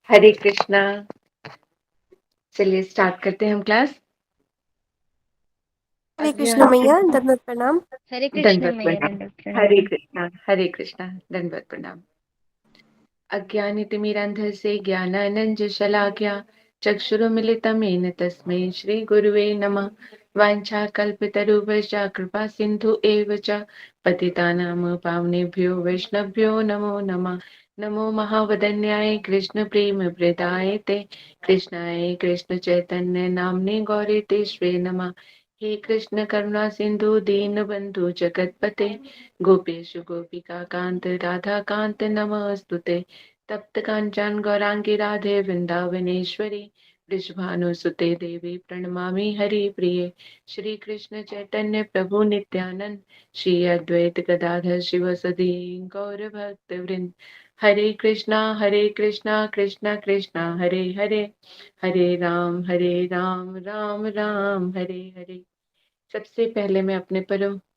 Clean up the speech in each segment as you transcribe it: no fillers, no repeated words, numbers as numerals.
हरे कृष्णा। चलिए स्टार्ट करते हैं हम क्लास। हरे कृष्ण मैया, दंडवत प्रणाम। हरे कृष्ण दंडवत मैया, प्रणाम। दंडवत हरे प्रणाम। कृष्णा, हरे कृष्णा, दंडवत प्रणाम। अज्ञानितिमिरन्धस्य ज्ञानानञ्जशलाकया चक्षुरुन्मिलितं तस्मै श्रीगुरुवे नमः। वाञ्छाकल्पतरुभ्यश्च कृपा सिन्धु एव च पतितानां पावनेभ्यो वैष्णवभ्यो नमो नमः। नमो महावदन्याय कृष्ण प्रेम प्रदाय ते कृष्णाय कृष्ण चैतन्य नाम्ने गौरे ते श्वे नमः। हे कृष्ण करुणा सिंधु दीन बंधु जगतपते गोपेशु गोपिका कांत राधा कांत नमस्तुते। तप्त कांचन गौरांगी राधे वृंदावनेश्वरी वृषभानुसुते देवी प्रणमामि हरि प्रिये। श्री कृष्ण चैतन्य प्रभु नित्यानंद श्री अद्वैत गदाधर शिवसदी गौर भक्त वृंद। हरे कृष्णा कृष्णा कृष्णा हरे हरे, हरे राम राम राम हरे हरे। सबसे पहले मैं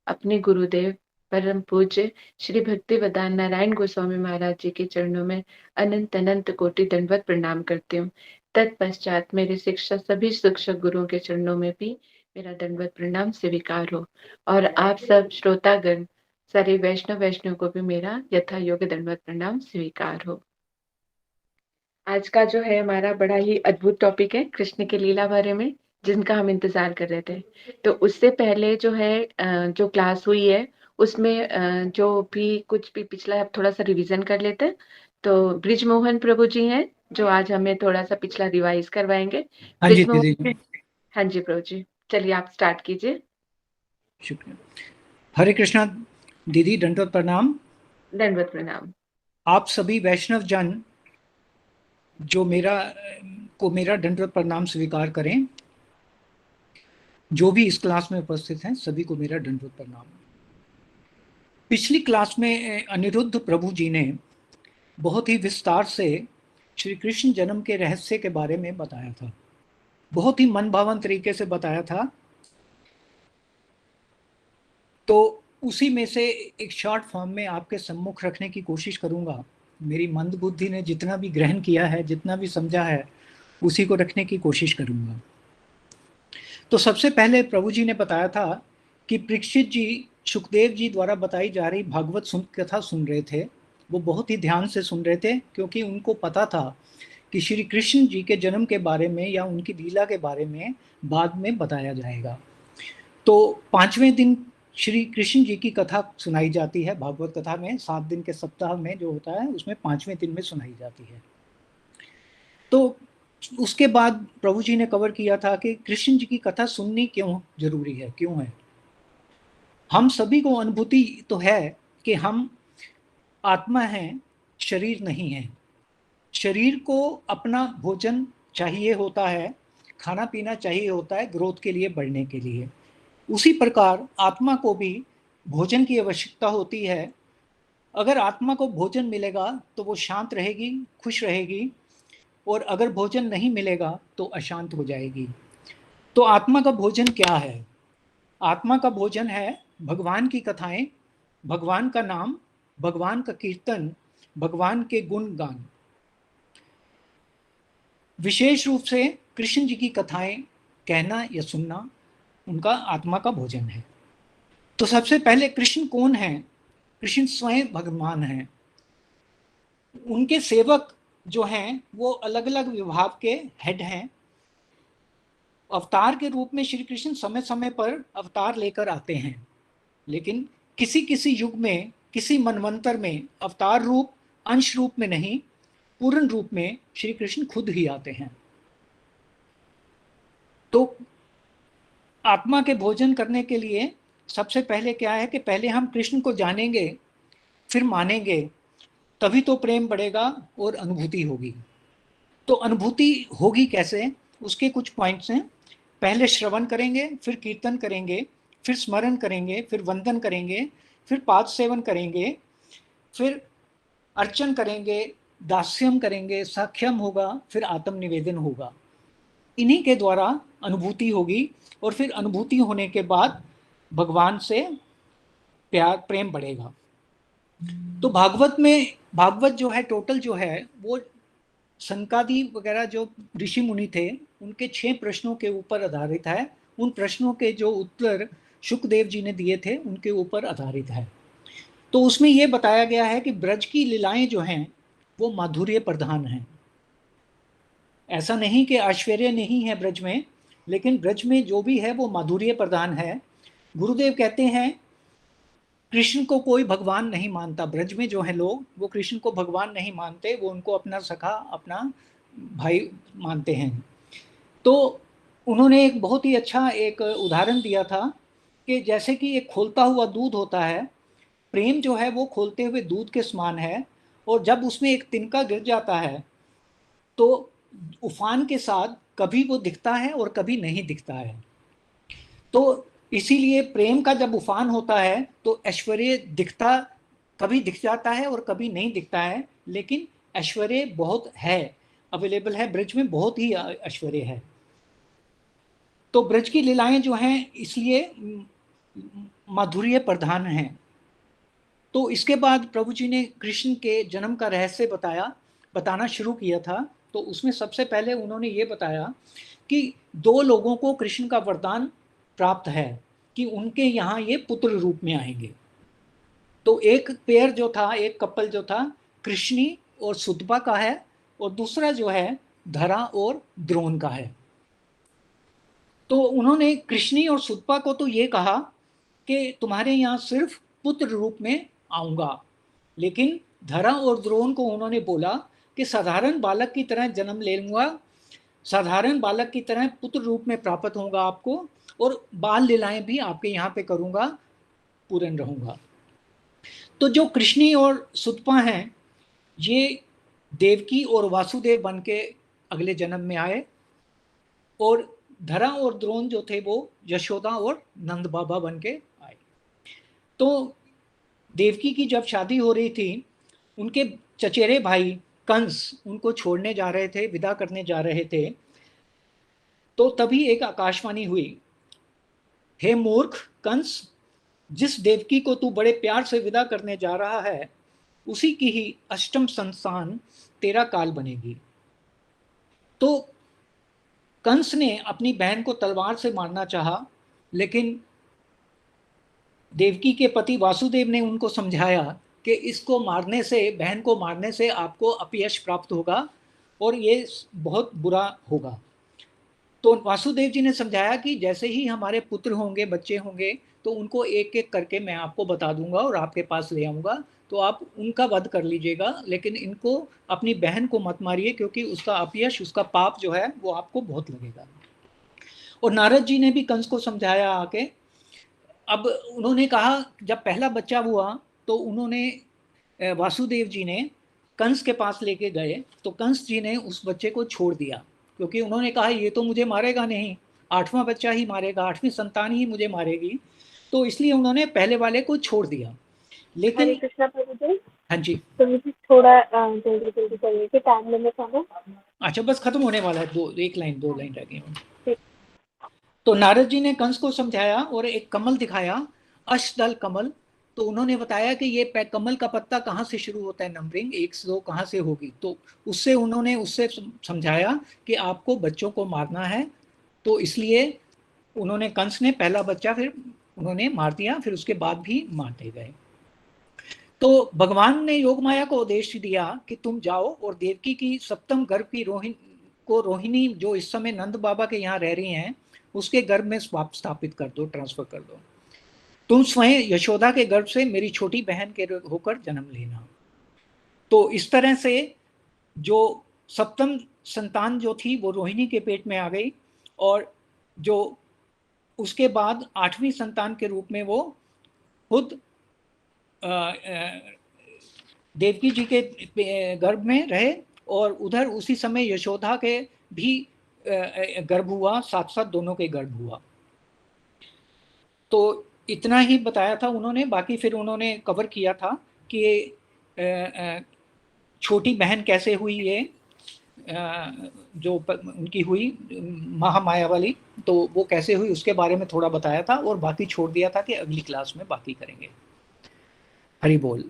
अपने गुरुदेव परम पूज्य श्री भक्ति वेदांत नारायण गोस्वामी महाराज जी के चरणों में अनंत अनंत कोटि दंडवत प्रणाम करती हूँ। तत्पश्चात मेरे सभी शिक्षक गुरुओं के चरणों में भी मेरा दंडवत प्रणाम स्वीकार हो, और आप सब श्रोतागण सारे वैष्णव को भी मेरा यथा योग्य दंडवत प्रणाम स्वीकार हो। आज का जो है हमारा बड़ा ही अद्भुत टॉपिक है कृष्ण की लीला बारे में, जिनका हम इंतजार कर रहे थे। तो उससे पहले जो है जो क्लास हुई है उसमें जो भी कुछ भी पिछला है, थोड़ा सा रिवीजन कर लेते हैं। तो ब्रिजमोहन प्रभु जी हैं जो आज हमें थोड़ा सा पिछला रिवाइज करवाएंगे। हाँ जी दीदी। ब्रिजमोहन, हाँ जी प्रभु जी, चलिए आप स्टार्ट कीजिए। शुक्रिया। हरे कृष्णा दीदी, दंडवत प्रणाम। दंडवत प्रणाम। आप सभी वैष्णव जन जो मेरा दंडवत प्रणाम स्वीकार करें। जो भी इस क्लास में उपस्थित हैं सभी को मेरा दंडवत प्रणाम। पिछली क्लास में अनिरुद्ध प्रभु जी ने बहुत ही विस्तार से श्री कृष्ण जन्म के रहस्य के बारे में बताया था। बहुत ही मनभावन तरीके से बताया था। तो उसी में से एक शॉर्ट फॉर्म में आपके सम्मुख रखने की कोशिश करूंगा। मेरी मंद बुद्धि ने जितना भी ग्रहण किया है, जितना भी समझा है, उसी को रखने की कोशिश करूंगा। तो सबसे पहले प्रभु जी ने बताया था कि परीक्षित जी सुखदेव जी द्वारा बताई जा रही भागवत कथा सुन रहे थे। वो बहुत ही ध्यान से सुन रहे थे क्योंकि उनको पता था कि श्री कृष्ण जी के जन्म के बारे में या उनकी लीला के बारे में बाद में बताया जाएगा। तो 5वें दिन श्री कृष्ण जी की कथा सुनाई जाती है भागवत कथा में। 7 दिन के सप्ताह में जो होता है उसमें 5वें दिन में सुनाई जाती है। तो उसके बाद प्रभु जी ने कवर किया था कि कृष्ण जी की कथा सुननी क्यों जरूरी है, क्यों है। हम सभी को अनुभूति तो है कि हम आत्मा हैं, शरीर नहीं है। शरीर को अपना भोजन चाहिए होता है, खाना पीना चाहिए होता है ग्रोथ के लिए, बढ़ने के लिए। उसी प्रकार आत्मा को भी भोजन की आवश्यकता होती है। अगर आत्मा को भोजन मिलेगा तो वो शांत रहेगी, खुश रहेगी, और अगर भोजन नहीं मिलेगा तो अशांत हो जाएगी। तो आत्मा का भोजन क्या है? आत्मा का भोजन है भगवान की कथाएं, भगवान का नाम, भगवान का कीर्तन, भगवान के गुण गान। विशेष रूप से कृष्ण जी की कथाएं कहना या सुनना उनका आत्मा का भोजन है। तो सबसे पहले कृष्ण कौन है? कृष्ण स्वयं भगवान हैं। उनके सेवक जो हैं वो अलग अलग विभाग के हेड हैं। अवतार के रूप में श्री कृष्ण समय समय पर अवतार लेकर आते हैं, लेकिन किसी किसी युग में, किसी मनवंतर में अवतार रूप, अंश रूप में नहीं, पूर्ण रूप में श्री कृष्ण खुद ही आते हैं। तो आत्मा के भोजन करने के लिए सबसे पहले क्या है कि पहले हम कृष्ण को जानेंगे, फिर मानेंगे, तभी तो प्रेम बढ़ेगा और अनुभूति होगी। तो अनुभूति होगी कैसे, उसके कुछ पॉइंट्स हैं। पहले श्रवण करेंगे, फिर कीर्तन करेंगे, फिर स्मरण करेंगे, फिर वंदन करेंगे, फिर पाद सेवन करेंगे, फिर अर्चन करेंगे, दास्यम करेंगे, साख्यम होगा, फिर आत्म निवेदन होगा। इन्हीं के द्वारा अनुभूति होगी, और फिर अनुभूति होने के बाद भगवान से प्यार, प्रेम बढ़ेगा। तो भागवत में, भागवत जो है टोटल जो है वो सनकादि वगैरह जो ऋषि मुनि थे उनके 6 प्रश्नों के ऊपर आधारित है। उन प्रश्नों के जो उत्तर शुकदेव जी ने दिए थे उनके ऊपर आधारित है। तो उसमें यह बताया गया है कि ब्रज की लीलाएं जो हैं वो माधुर्य प्रधान हैं। ऐसा नहीं कि ऐश्वर्य नहीं है ब्रज में, लेकिन ब्रज में जो भी है वो माधुर्य प्रधान है। गुरुदेव कहते हैं कृष्ण को कोई भगवान नहीं मानता। ब्रज में जो है लोग वो कृष्ण को भगवान नहीं मानते, वो उनको अपना सखा, अपना भाई मानते हैं। तो उन्होंने एक बहुत ही अच्छा एक उदाहरण दिया था कि जैसे कि एक खोलता हुआ दूध होता है, प्रेम जो है वो खोलते हुए दूध के समान है, और जब उसमें एक तिनका गिर जाता है तो उफान के साथ कभी वो दिखता है और कभी नहीं दिखता है। तो इसीलिए प्रेम का जब उफान होता है तो ऐश्वर्य दिखता, कभी दिख जाता है और कभी नहीं दिखता है, लेकिन ऐश्वर्य बहुत है, अवेलेबल है ब्रज में, बहुत ही ऐश्वर्य है। तो ब्रज की लीलाएं जो हैं इसलिए माधुर्य प्रधान हैं। तो इसके बाद प्रभु जी ने कृष्ण के जन्म का रहस्य बताना शुरू किया था। तो उसमें सबसे पहले उन्होंने ये बताया कि 2 लोगों को कृष्ण का वरदान प्राप्त है कि उनके यहाँ ये पुत्र रूप में आएंगे। तो एक पेयर जो था, एक कपल जो था, कृष्णी और सुतपा का है, और दूसरा जो है धरा और द्रोण का है। तो उन्होंने कृष्णी और सुतपा को तो ये कहा कि तुम्हारे यहाँ सिर्फ पुत्र रूप में आऊँगा, लेकिन धरा और द्रोण को उन्होंने बोला कि साधारण बालक की तरह जन्म ले लूँगा, साधारण बालक की तरह पुत्र रूप में प्राप्त होगा आपको, और बाल लीलाएं भी आपके यहाँ पे करूँगा, पूर्ण रहूँगा। तो जो कृष्णी और सुतपा हैं ये देवकी और वासुदेव बन के अगले जन्म में आए, और धरा और द्रोण जो थे वो यशोदा और नंद बाबा बन के आए। तो देवकी की जब शादी हो रही थी, उनके चचेरे भाई कंस उनको छोड़ने जा रहे थे, विदा करने जा रहे थे। तो तभी एक आकाशवाणी हुई, हे मूर्ख कंस, जिस देवकी को तू बड़े प्यार से विदा करने जा रहा है उसी की ही अष्टम संतान तेरा काल बनेगी। तो कंस ने अपनी बहन को तलवार से मारना चाहा, लेकिन देवकी के पति वासुदेव ने उनको समझाया कि इसको मारने से, बहन को मारने से आपको अपयश प्राप्त होगा और ये बहुत बुरा होगा। तो वासुदेव जी ने समझाया कि जैसे ही हमारे पुत्र होंगे, बच्चे होंगे, तो उनको एक एक करके मैं आपको बता दूंगा और आपके पास ले आऊंगा, तो आप उनका वध कर लीजिएगा, लेकिन इनको अपनी बहन को मत मारिए, क्योंकि उसका अपयश, उसका पाप जो है वो आपको बहुत लगेगा। और नारद जी ने भी कंस को समझाया आके। अब उन्होंने कहा, जब पहला बच्चा हुआ तो उन्होंने वासुदेव जी ने कंस के पास लेके गए, तो कंस जी ने उस बच्चे को छोड़ दिया, क्योंकि उन्होंने कहा ये तो मुझे मारेगा नहीं, 8वां बच्चा ही मारेगा, 8वीं संतान ही मुझे मारेगी, तो इसलिए उन्होंने पहले वाले को छोड़ दिया। हरे लेकिन कृष्णा प्रभु जी। हाँ जी, तो मुझे थोड़ा जल्दी जल्दी करिए कि टाइम लिमिट है ना। अच्छा बस खत्म होने वाला है, दो लाइन रह गई हैं। ठीक। तो नारद जी ने कंस को समझाया और एक कमल दिखाया, अष्टदल कमल। तो उन्होंने बताया कि ये कमल का पत्ता कहाँ से शुरू होता है, नंबरिंग 1 से 2 कहाँ से होगी। तो उन्होंने उससे समझाया कि आपको बच्चों को मारना है, तो इसलिए उन्होंने, कंस ने पहला बच्चा फिर उन्होंने मार दिया, फिर उसके बाद भी मारते गए। तो भगवान ने योग माया को उद्देश्य दिया कि तुम जाओ और देवकी की सप्तम गर्भ की रोहिणी जो इस समय नंद बाबा के यहाँ रह रही हैं, उसके गर्भ में स्थापित कर दो, ट्रांसफर कर दो। तुम स्वयं यशोदा के गर्भ से मेरी छोटी बहन के होकर जन्म लेना। तो इस तरह से जो सप्तम संतान जो थी वो रोहिणी के पेट में आ गई, और जो उसके बाद 8वीं संतान के रूप में वो खुद देवकी जी के गर्भ में रहे, और उधर उसी समय यशोदा के भी गर्भ हुआ, साथ साथ दोनों के गर्भ हुआ। तो इतना ही बताया था उन्होंने। बाकी फिर उन्होंने कवर किया था कि छोटी बहन कैसे हुई, ये जो उनकी हुई महामाया वाली, तो वो कैसे हुई उसके बारे में थोड़ा बताया था, और बाकी छोड़ दिया था कि अगली क्लास में बाकी करेंगे। हरि बोल।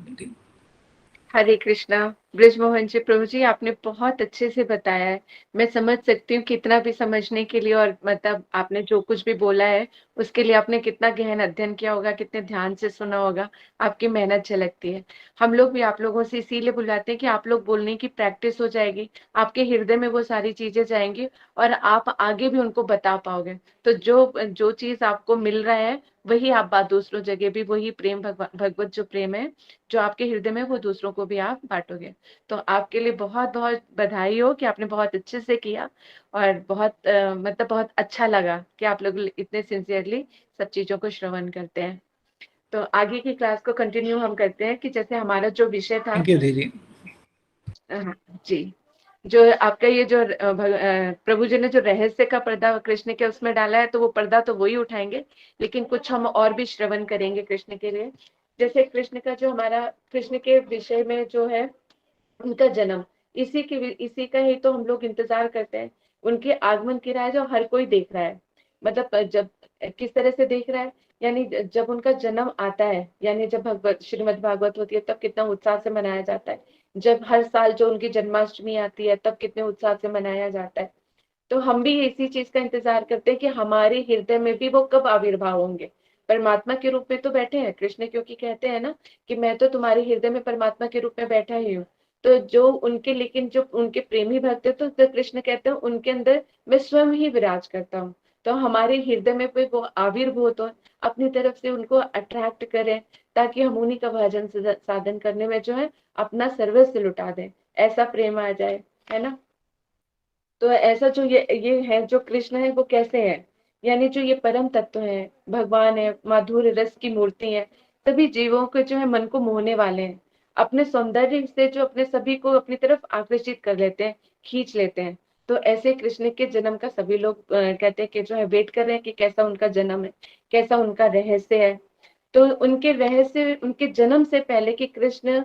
हरे कृष्णा। ब्रिजमोहन जी, प्रभु जी आपने बहुत अच्छे से बताया है। मैं समझ सकती हूँ कितना भी समझने के लिए, और मतलब आपने जो कुछ भी बोला है उसके लिए आपने कितना गहन अध्ययन किया होगा, कितने ध्यान से सुना होगा, आपकी मेहनत झलकती है। हम लोग भी आप लोगों से इसीलिए बुलाते हैं कि आप लोग बोलने की प्रैक्टिस हो जाएगी, आपके हृदय में वो सारी चीजें जाएंगी और आप आगे भी उनको बता पाओगे। तो जो जो चीज आपको मिल रहा है वही आप बात दूसरों जगह भी, वही प्रेम, भगवत जो प्रेम है जो आपके हृदय में, वो दूसरों को भी आप बांटोगे। तो आपके लिए बहुत बहुत बधाई हो कि आपने बहुत अच्छे से किया, और बहुत मतलब बहुत अच्छा लगा कि आप लोग इतने सिंसियरली सब चीजों को श्रवण करते हैं। तो आगे की क्लास को कंटिन्यू हम करते हैं कि जैसे हमारा जो विषय था। थैंक यू दीदी। जी, जो आपका ये जो प्रभु जी ने जो रहस्य का पर्दा कृष्ण के उसमें डाला है, तो वो पर्दा तो वही उठाएंगे, लेकिन कुछ हम और भी श्रवण करेंगे कृष्ण के लिए। जैसे कृष्ण का जो हमारा, कृष्ण के विषय में जो है उनका जन्म, इसी का ही तो हम लोग इंतजार करते हैं। उनके आगमन की राह जो हर कोई देख रहा है, मतलब जब किस तरह से देख रहा है, यानी जब उनका जन्म आता है, यानी जब भगवत श्रीमद् भागवत होती है तब कितना उत्साह से मनाया जाता है। जब हर साल जो उनकी जन्माष्टमी आती है तब कितने उत्साह से मनाया जाता है। तो हम भी इसी चीज का इंतजार करते हैं कि हमारे हृदय में भी वो कब आविर्भाव होंगे। परमात्मा के रूप में तो बैठे हैं कृष्ण, क्योंकि कहते हैं ना कि मैं तो तुम्हारे हृदय में परमात्मा के रूप में बैठा ही हूँ। तो जो उनके, लेकिन जो उनके प्रेमी भक्त है, तो कृष्ण कहते हैं उनके अंदर मैं स्वयं ही विराज करता हूँ। तो हमारे हृदय में भी वो आविर्भूत हो, अपनी तरफ से उनको अट्रैक्ट करें, ताकि हम उन्हीं का भजन साधन करने में जो है अपना सर्वस्व लुटा दें, ऐसा प्रेम आ जाए, है ना। तो ऐसा जो ये है, जो कृष्ण है वो कैसे है, यानी जो ये परम तत्व है, भगवान है, माधुर्य रस की मूर्ति है, सभी जीवों के जो है मन को मोहने वाले हैं। अपने सौंदर्य से जो अपने सभी को अपनी तरफ आकर्षित कर लेते हैं, खींच लेते हैं। तो ऐसे कृष्ण के जन्म का सभी लोग कहते हैं कि जो है वेट कर रहे हैं कि कैसा उनका जन्म है, कैसा उनका रहस्य है। तो उनके रहस्य, उनके जन्म से पहले, कि कृष्ण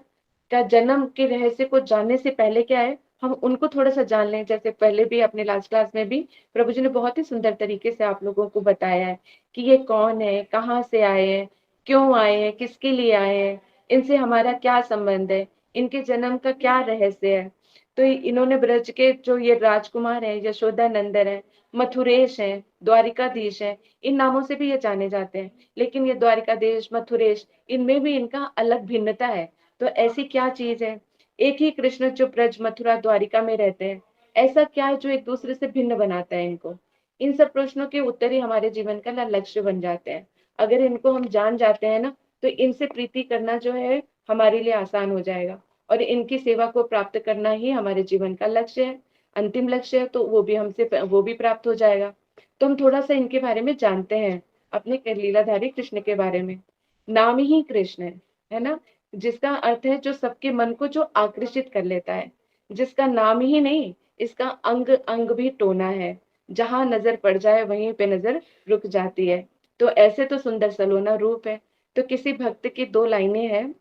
का जन्म के रहस्य को जानने से पहले क्या है, हम उनको थोड़ा सा जान लें। जैसे पहले भी अपने लास्ट क्लास में भी प्रभु जी ने बहुत ही सुंदर तरीके से आप लोगों को बताया है कि ये कौन है, कहाँ से आए हैं, क्यों आए हैं, किसके लिए आए हैं, इनसे हमारा क्या संबंध है, इनके जन्म का क्या रहस्य है। तो इन्होंने ब्रज के जो ये राजकुमार हैं, यशोदा नंदन है, मथुरेश है, द्वारिकाधीश है, इन नामों से भी ये जाने जाते हैं। लेकिन ये द्वारिकाधीश, मथुरेश, इनमें भी इनका अलग भिन्नता है। तो ऐसी क्या चीज है, एक ही कृष्ण जो ब्रज, मथुरा, द्वारिका में रहते हैं, ऐसा क्या है जो एक दूसरे से भिन्न बनाता है इनको। इन सब प्रश्नों के उत्तर ही हमारे जीवन का लक्ष्य बन जाते हैं। अगर इनको हम जान जाते हैं ना, तो इनसे प्रीति करना जो है हमारे लिए आसान हो जाएगा, और इनकी सेवा को प्राप्त करना ही हमारे जीवन का लक्ष्य है, अंतिम लक्ष्य है, तो वो भी प्राप्त हो जाएगा। तो हम थोड़ा सा इनके बारे में जानते हैं, अपने लीलाधारी कृष्ण के बारे में। नाम ही कृष्ण है ना, जिसका अर्थ है जो सबके मन को जो आकर्षित कर लेता है, जिसका नाम ही नहीं, इसका अंग अंग भी टोना है, जहां नजर पड़ जाए वहीं पे नजर रुक जाती है। तो ऐसे तो सुंदर सलोना रूप है। तो किसी भक्त की दो लाइनें हैं,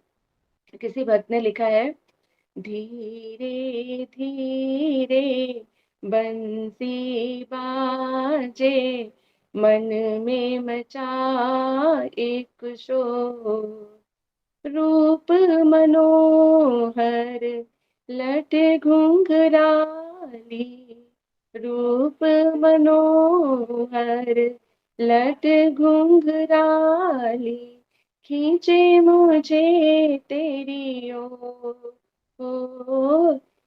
किसी भक्त ने लिखा है, धीरे धीरे बंसी बाजे, मन में मचा एक शोर, रूप मनोहर लट घुंघराली, रूप मनोहर लट घुंघराली, खींचे मुझे तेरी ओर,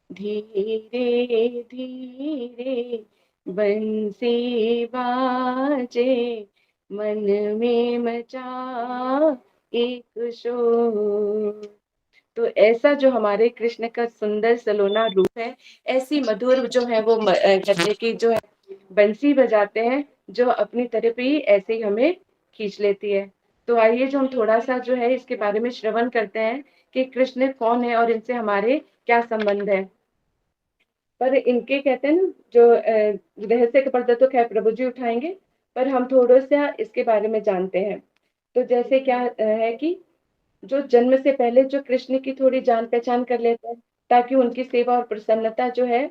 धीरे धीरे बंसी बाजे, मन में मचा एक शोर। तो ऐसा जो हमारे कृष्ण का सुंदर सलोना रूप है, ऐसी मधुर जो है वो कहते कि जो है बंसी बजाते हैं, जो अपनी तरफ ही ऐसे ही हमें खींच लेती है। तो आइए जो हम थोड़ा सा जो है इसके बारे में श्रवण करते हैं कि कृष्ण कौन है और इनसे हमारे क्या संबंध है। पर इनके कहते हैं ना जो रहस्य का पर्दा तो खैर प्रभु जी उठाएंगे, पर हम थोड़ा सा इसके बारे में जानते हैं। तो जैसे क्या है कि जो जन्म से पहले जो कृष्ण की थोड़ी जान पहचान कर लेते हैं, ताकि उनकी सेवा और प्रसन्नता जो है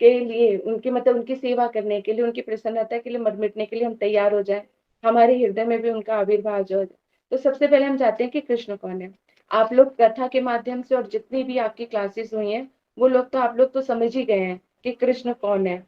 के लिए, उनकी मतलब उनकी सेवा करने के लिए, उनकी प्रसन्नता के लिए, मर मिटने के लिए हम तैयार हो जाए, हमारे हृदय में भी उनका आविर्भाव जो हो जाए। तो सबसे पहले हम जानते हैं कि कृष्ण कौन है। आप लोग कथा के माध्यम से और जितनी भी आपकी क्लासेस हुई हैं, वो लोग तो आप लोग तो समझ ही गए हैं कि कृष्ण कौन है।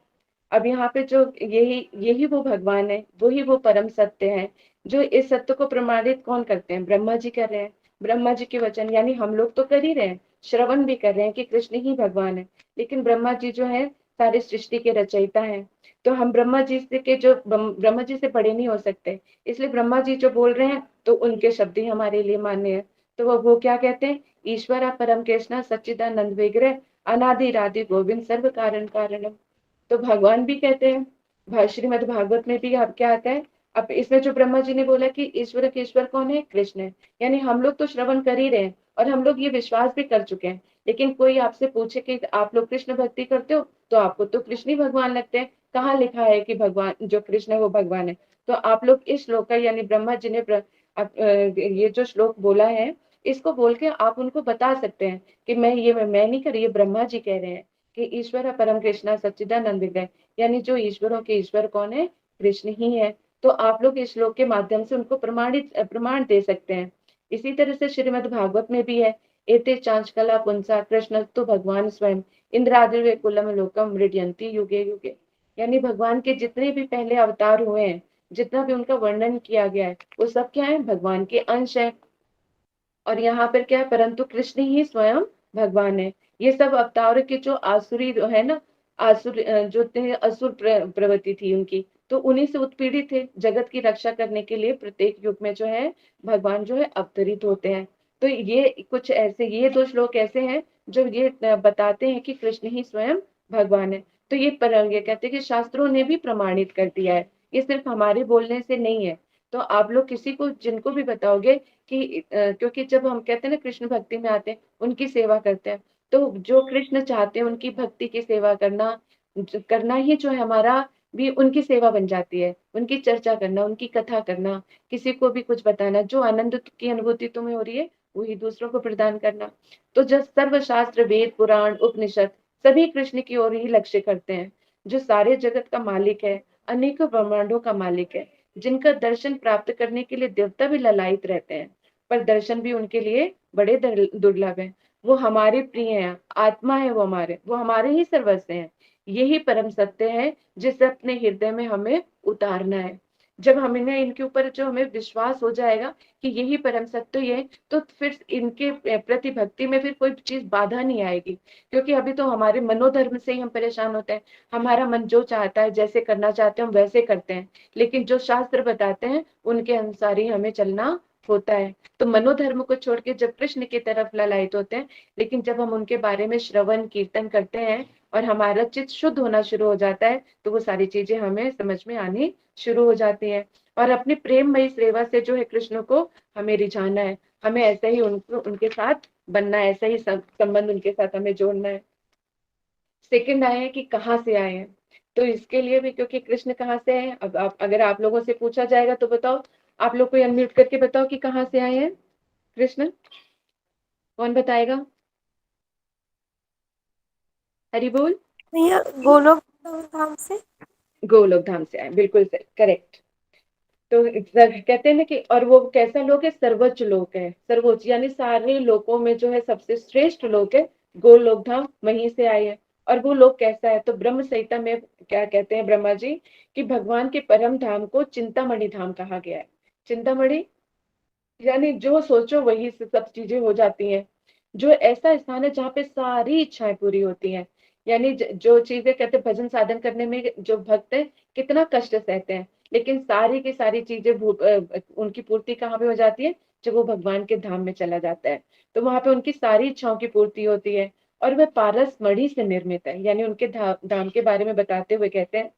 अब यहाँ पे जो यही यही वो भगवान है, वही वो परम सत्य है। जो इस सत्य को प्रमाणित कौन करते हैं? ब्रह्मा जी कर रहे हैं। ब्रह्मा जी के वचन, यानी हम लोग तो कर ही रहे हैं, श्रवण भी कर रहे हैं कि कृष्ण ही भगवान है, लेकिन ब्रह्मा जी जो है सारी सृष्टि के रचयिता हैं। तो हम ब्रह्मा जी से के जो ब्रह्मा जी से बड़े नहीं हो सकते, इसलिए ब्रह्मा जी जो बोल रहे हैं तो उनके शब्द ही हमारे लिए मान्य है। तो वो क्या कहते हैं? ईश्वरा परम कृष्णा सच्चिदानंद विग्रह, अनादि राधि गोविंद सर्व कारण कारणम। तो भगवान भी कहते हैं, श्रीमद् भागवत में भी अब क्या आता है, अब इसमें जो ब्रह्मा जी ने बोला कि ईश्वर के ईश्वर कौन है? कृष्ण है। यानी हम लोग तो श्रवण कर ही रहे हैं और हम लोग ये विश्वास भी कर चुके हैं, लेकिन कोई आपसे पूछे कि आप लोग कृष्ण भक्ति करते हो, तो आपको तो कृष्ण ही भगवान लगते हैं। कहाँ लिखा है कि भगवान जो कृष्ण है वो भगवान है? तो आप लोग इस श्लोक का, यानी ब्रह्मा जी ने ये जो श्लोक बोला है, इसको बोल के आप उनको बता सकते हैं कि मैं नहीं कर रही, ये ब्रह्मा जी कह रहे हैं कि ईश्वर परम कृष्णा सच्चिदानंद विग्रह, यानी जो ईश्वरों के ईश्वर कौन है? कृष्ण ही है। तो आप लोग इस श्लोक के माध्यम से उनको प्रमाण दे सकते हैं। इसी तरह से श्रीमद् भागवत में भी है, एते चांचकला पुंसा कृष्ण तो भगवान स्वयं, इंद्रादिव्य कुलम लोकम मृडयंती युगे युगे। यानी भगवान के जितने भी पहले अवतार हुए हैं, जितना भी उनका वर्णन किया गया है, वो सब क्या है? भगवान के अंश है। और यहाँ पर क्या है? परंतु कृष्ण ही स्वयं भगवान है। ये सब अवतार के जो आसुरी है ना, आसुर जो थे, असुर प्रवृत्ति थी उनकी, तो उन्हीं से उत्पीड़ित थे। जगत की रक्षा करने के लिए प्रत्येक युग में जो है भगवान जो है अवतरित होते हैं। तो ये कुछ ऐसे, ये दो श्लोक ऐसे हैं जो ये बताते हैं कि कृष्ण ही स्वयं भगवान है। तो ये कहते हैं कि शास्त्रों ने भी प्रमाणित कर दिया है, ये सिर्फ हमारे बोलने से नहीं है। तो आप लोग किसी को जिनको भी बताओगे कि क्योंकि जब हम कहते हैं ना कृष्ण भक्ति में आते हैं, उनकी सेवा करते हैं, तो जो कृष्ण चाहते हैं उनकी भक्ति की सेवा करना ही जो है हमारा भी उनकी सेवा बन जाती है। उनकी चर्चा करना, उनकी कथा करना, किसी को भी कुछ बताना, जो आनंद की अनुभूति तुम्हें हो रही है वही दूसरों को प्रदान करना। तो जब सर्वशास्त्र वेद पुराण उपनिषद सभी कृष्ण की ओर ही लक्ष्य करते हैं, जो सारे जगत का मालिक है, अनेकों ब्रह्मांडों का मालिक है, जिनका दर्शन प्राप्त करने के लिए देवता भी ललायित रहते हैं, पर दर्शन भी उनके लिए बड़े दुर्लभ है। वो हमारे प्रिय हैं, आत्मा है वो हमारे ही सर्वस्व हैं। यही परम सत्य है जिसे अपने हृदय में हमें उतारना है। जब हमें इनके ऊपर जो हमें विश्वास हो जाएगा कि यही परम सत्य है, तो फिर इनके प्रति भक्ति में फिर कोई चीज बाधा नहीं आएगी। क्योंकि अभी तो हमारे मनोधर्म से ही हम परेशान होते हैं, हमारा मन जो चाहता है, जैसे करना चाहते हैं हम वैसे करते हैं, लेकिन जो शास्त्र बताते हैं उनके अनुसार ही हमें चलना होता है। तो मनोधर्म को छोड़ के जब कृष्ण की तरफ ललायत होते हैं, लेकिन जब हम उनके बारे में श्रवण कीर्तन करते हैं और हमारा चित्त शुद्ध होना शुरू हो जाता है, तो वो सारी चीजें हमें समझ में आनी शुरू हो जाती है। और अपनी प्रेममयी सेवा से जो है कृष्ण को हमें रिझाना है, हमें ऐसे ही उनके साथ बनना है, ऐसा ही संबंध उनके साथ हमें जोड़ना है। सेकंड आए हैं कि कहाँ से आए हैं, तो इसके लिए भी, क्योंकि कृष्ण कहाँ से आए, अब अगर आप लोगों से पूछा जाएगा तो बताओ, आप लोग कोई अनम्यूट करके बताओ कि कहाँ से आए हैं कृष्ण, कौन बताएगा? हरि बोल। भैया गोलोक धाम से। गोलोक धाम से आए, बिल्कुल करेक्ट। तो कहते हैं ना कि, और वो कैसा लोक है? सर्वोच्च लोक है, सर्वोच्च यानी सारे लोकों में जो है सबसे श्रेष्ठ लोक है गोलोक धाम, वहीं से आए हैं। और वो लोक कैसा है? तो ब्रह्म संहिता में क्या कहते हैं ब्रह्मा जी, कि भगवान के परम धाम को चिंतामणि धाम कहा गया है। चिंतामणि यानी जो सोचो वही से सब चीजें हो जाती हैं, जो ऐसा स्थान है जहाँ पे सारी इच्छाएं पूरी होती हैं। यानी जो चीजें कहते हैं, भजन साधन करने में जो भक्त है कितना कष्ट सहते हैं, लेकिन सारी की सारी चीजें उनकी पूर्ति कहाँ पे हो जाती है? जब वो भगवान के धाम में चला जाता है, तो वहां पे उनकी सारी इच्छाओं की पूर्ति होती है। और वह पारस मणि से निर्मित है, यानी उनके धाम के बारे में बताते हुए कहते हैं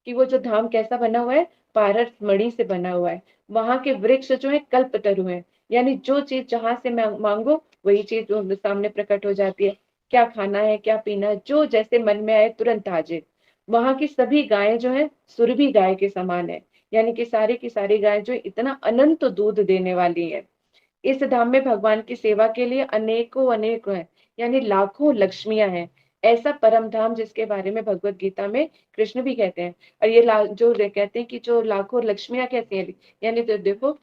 कि वो जो धाम कैसा बना हुआ है? पारस मणि से बना हुआ है। वहां के वृक्ष जो है कल्पतरु है, यानी जो चीज जहां से मांगो वही चीज सामने प्रकट हो जाती है। क्या खाना है, क्या पीना है, जो जैसे मन में आए तुरंत हाजिर। वहां की सभी गायें जो है सुरभि गाय के समान है, यानी कि सारी की सारी गायें जो इतना अनंत दूध देने वाली है। इस धाम में भगवान की सेवा के लिए अनेकों अनेक है, यानी लाखों लक्ष्मियां हैं। ऐसा परम धाम जिसके बारे में भगवत गीता में कृष्ण भी कहते हैं। और ये जो कहते हैं कि जो लाखों लक्ष्मियां कहते हैं, यानी तो देखो,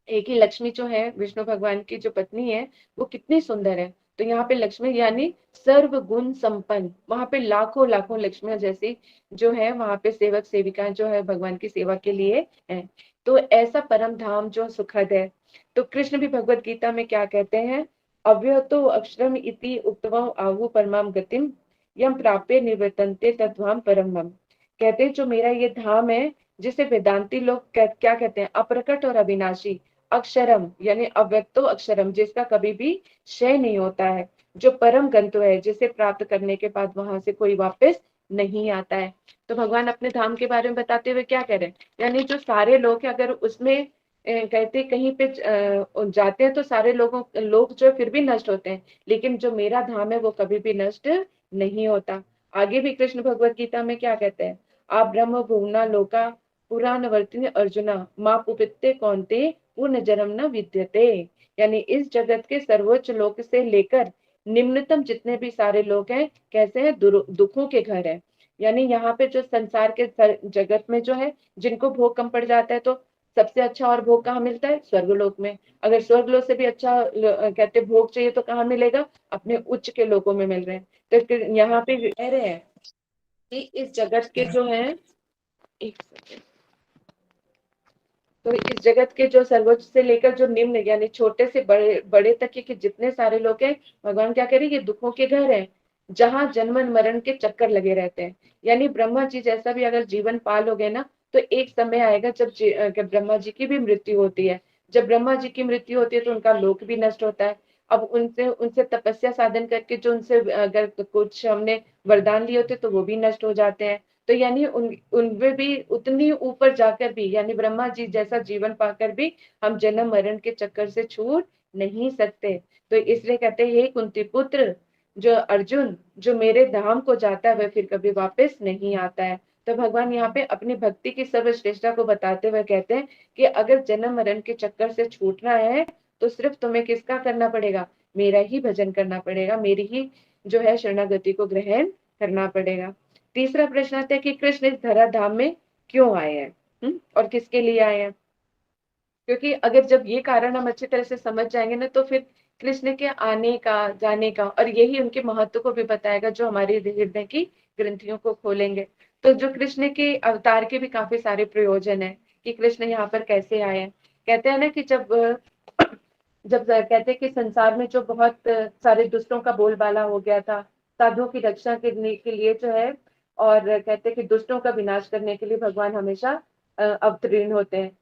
एक ही लक्ष्मी जो है विष्णु भगवान की जो पत्नी है वो कितनी सुंदर है। तो यहाँ पे लक्ष्मी यानी सर्व गुण संपन्न, वहां पे लाखों लाखों लक्ष्मियां जैसी जो है वहां पे सेवक सेविकाएं जो है भगवान की सेवा के लिए है। तो ऐसा परम धाम जो सुखद है। तो कृष्ण भी भगवत गीता में क्या कहते हैं? अव्यतो अक्षरम इति उक्तवाम आहु परमाम गतिम यम प्राप्य निवर्तन्ते तद्धाम परम मम। कहते हैं जो मेरा ये धाम है, जिसे वेदांती लोग क्या कहते हैं? अप्रकट और अविनाशी, अक्षरम यानी अव्यक्तो अक्षरम, जिसका कभी भी क्षय नहीं होता है, जो परम गंतव्य है, जिसे प्राप्त करने के बाद वहां से कोई वापस नहीं आता है। तो भगवान अपने धाम के बारे में बताते हुए क्या कह रहे हैं? यानी जो सारे लोग हैं, अगर उसमें कहते कहीं पे जाते हैं तो सारे लोग जो फिर भी नष्ट होते हैं, लेकिन जो मेरा धाम है वो कभी भी नष्ट नहीं होता। आगे भी कृष्ण भगवत गीता में क्या कहते हैं? आप ब्रह्म भुवना लोका पुराण वर्तिनी अर्जुना माँ पुपित्ते कौनते पूर्ण जन्म न विद्यते। यानी इस जगत के सर्वोच्च लोक से लेकर निम्नतम जितने भी सारे लोग हैं, कैसे हैं? दुखों के घर है। यानी यहाँ पे जो संसार के जगत में जो है, जिनको भोग कम पड़ जाता है, तो सबसे अच्छा और भोग कहाँ मिलता है? स्वर्गलोक में। अगर स्वर्गलोक से भी अच्छा कहते भोग चाहिए तो कहाँ मिलेगा? अपने उच्च के लोकों में मिल रहे हैं। तो यहाँ पे कह रहे हैं कि इस जगत के जो है, एक सेकंड, तो इस जगत के जो सर्वोच्च से लेकर जो निम्न यानी छोटे से बड़े बड़े तक के जितने सारे लोग हैं, भगवान क्या कह रहे हैं? ये दुखों के घर हैं, जहां जन्म मरण के चक्कर लगे रहते हैं। यानी ब्रह्मा जी जैसा भी अगर जीवन पाल हो गए ना, तो एक समय आएगा जब ब्रह्मा जी की भी मृत्यु होती है। जब ब्रह्मा जी की मृत्यु होती है तो उनका लोक भी नष्ट होता है। अब उनसे उनसे तपस्या साधन करके जो उनसे अगर कुछ हमने वरदान लिए होते तो वो भी नष्ट हो जाते हैं। तो यानी उनमें भी उतनी ऊपर जाकर भी, यानी ब्रह्मा जी जैसा जीवन पाकर भी हम जन्म मरण के चक्कर से छूट नहीं सकते। तो इसलिए कहते हैं, हे कुंती पुत्र, जो अर्जुन जो मेरे धाम को जाता है वह फिर कभी वापस नहीं आता है। तो भगवान यहाँ पे अपनी भक्ति की सर्वश्रेष्ठता को बताते हुए कहते हैं कि अगर जन्म मरण के चक्कर से छूटना है तो सिर्फ तुम्हें किसका करना पड़ेगा? मेरा ही भजन करना पड़ेगा, मेरी ही जो है शरणागति को ग्रहण करना पड़ेगा। तीसरा प्रश्न आता है कि कृष्ण इस धरा धाम में क्यों आए हैं, और किसके लिए आए हैं? क्योंकि अगर जब ये कारण हम अच्छी तरह से समझ जाएंगे ना, तो फिर कृष्ण के आने का जाने का और यही उनके महत्व को भी बताएगा, जो हमारे हृदय की ग्रंथियों को खोलेंगे। तो जो कृष्ण के अवतार के भी काफी सारे प्रयोजन है। कि कृष्ण यहाँ पर कैसे आए हैं। कहते हैं ना कि जब कहते हैं कि संसार में जो बहुत सारे दुष्टों का बोलबाला हो गया था, साधुओं की रक्षा करने के लिए जो है, और कहते हैं कि दुष्टों का विनाश करने के लिए भगवान हमेशा अवतीर्ण होते हैं।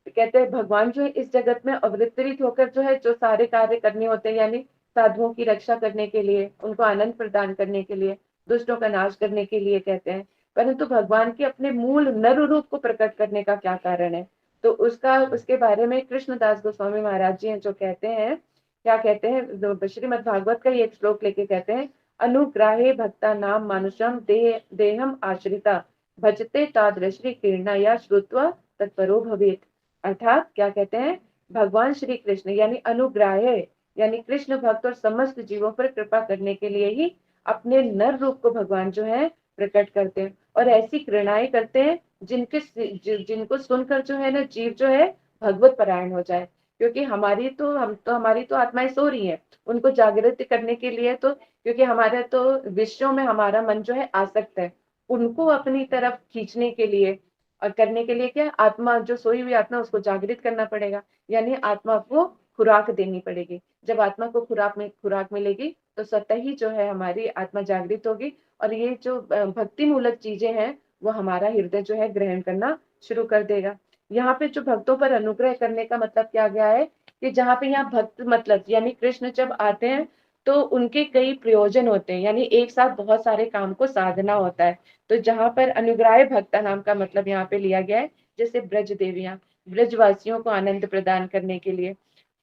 कहते हैं भगवान जो है इस जगत में अवतरित होकर जो है जो सारे कार्य करने होते हैं, यानी साधुओं की रक्षा करने के लिए, उनको आनंद प्रदान करने के लिए, दुष्टों का नाश करने के लिए कहते हैं। परंतु भगवान के अपने मूल नर रूप को प्रकट करने का क्या कारण है, तो उसके बारे में कृष्णदास गोस्वामी महाराज जी हैं जो कहते हैं, क्या कहते हैं, श्रीमद् भागवत का ये एक श्लोक लेके कहते हैं, अनुग्राहे भक्ता नाम मानुषम देहम आश्रिता भजते तादृशी कीर्णा या श्रुत्वा तत्परो भवेत। अर्थात क्या कहते हैं, भगवान श्री कृष्ण यानी अनुग्राह्य यानी कृष्ण भक्त और समस्त जीवों पर कृपा करने के लिए ही अपने नर रूप को भगवान जो है प्रकट करते हैं, और ऐसी कृणाएं करते हैं जिनको सुनकर जो है ना जीव जो है भगवत परायण हो जाए। क्योंकि हमारी तो आत्माएं सो रही हैं, उनको जागृत करने के लिए, तो क्योंकि हमारे तो विषयों में हमारा मन जो है आसक्त है, उनको अपनी तरफ खींचने के लिए और करने के लिए क्या, आत्मा जो सोई हुई आत्मा उसको जागृत करना पड़ेगा, यानी आत्मा को खुराक देनी पड़ेगी। जब आत्मा को खुराक मिलेगी तो स्वतः ही जो है हमारी आत्मा जागृत होगी, और ये जो भक्ति मूलक चीजें हैं वो हमारा हृदय जो है ग्रहण करना शुरू कर देगा। यहाँ पे जो भक्तों पर अनुग्रह करने का मतलब क्या गया है कि जहाँ पे यहाँ भक्त मतलब यानी कृष्ण जब आते हैं तो उनके कई प्रयोजन होते हैं, यानी एक साथ बहुत सारे काम को साधना होता है। तो जहाँ पर अनुग्राह्य भक्ता नाम का मतलब यहाँ पे लिया गया है, जैसे ब्रज देवियां, ब्रजवासियों को आनंद प्रदान करने के लिए,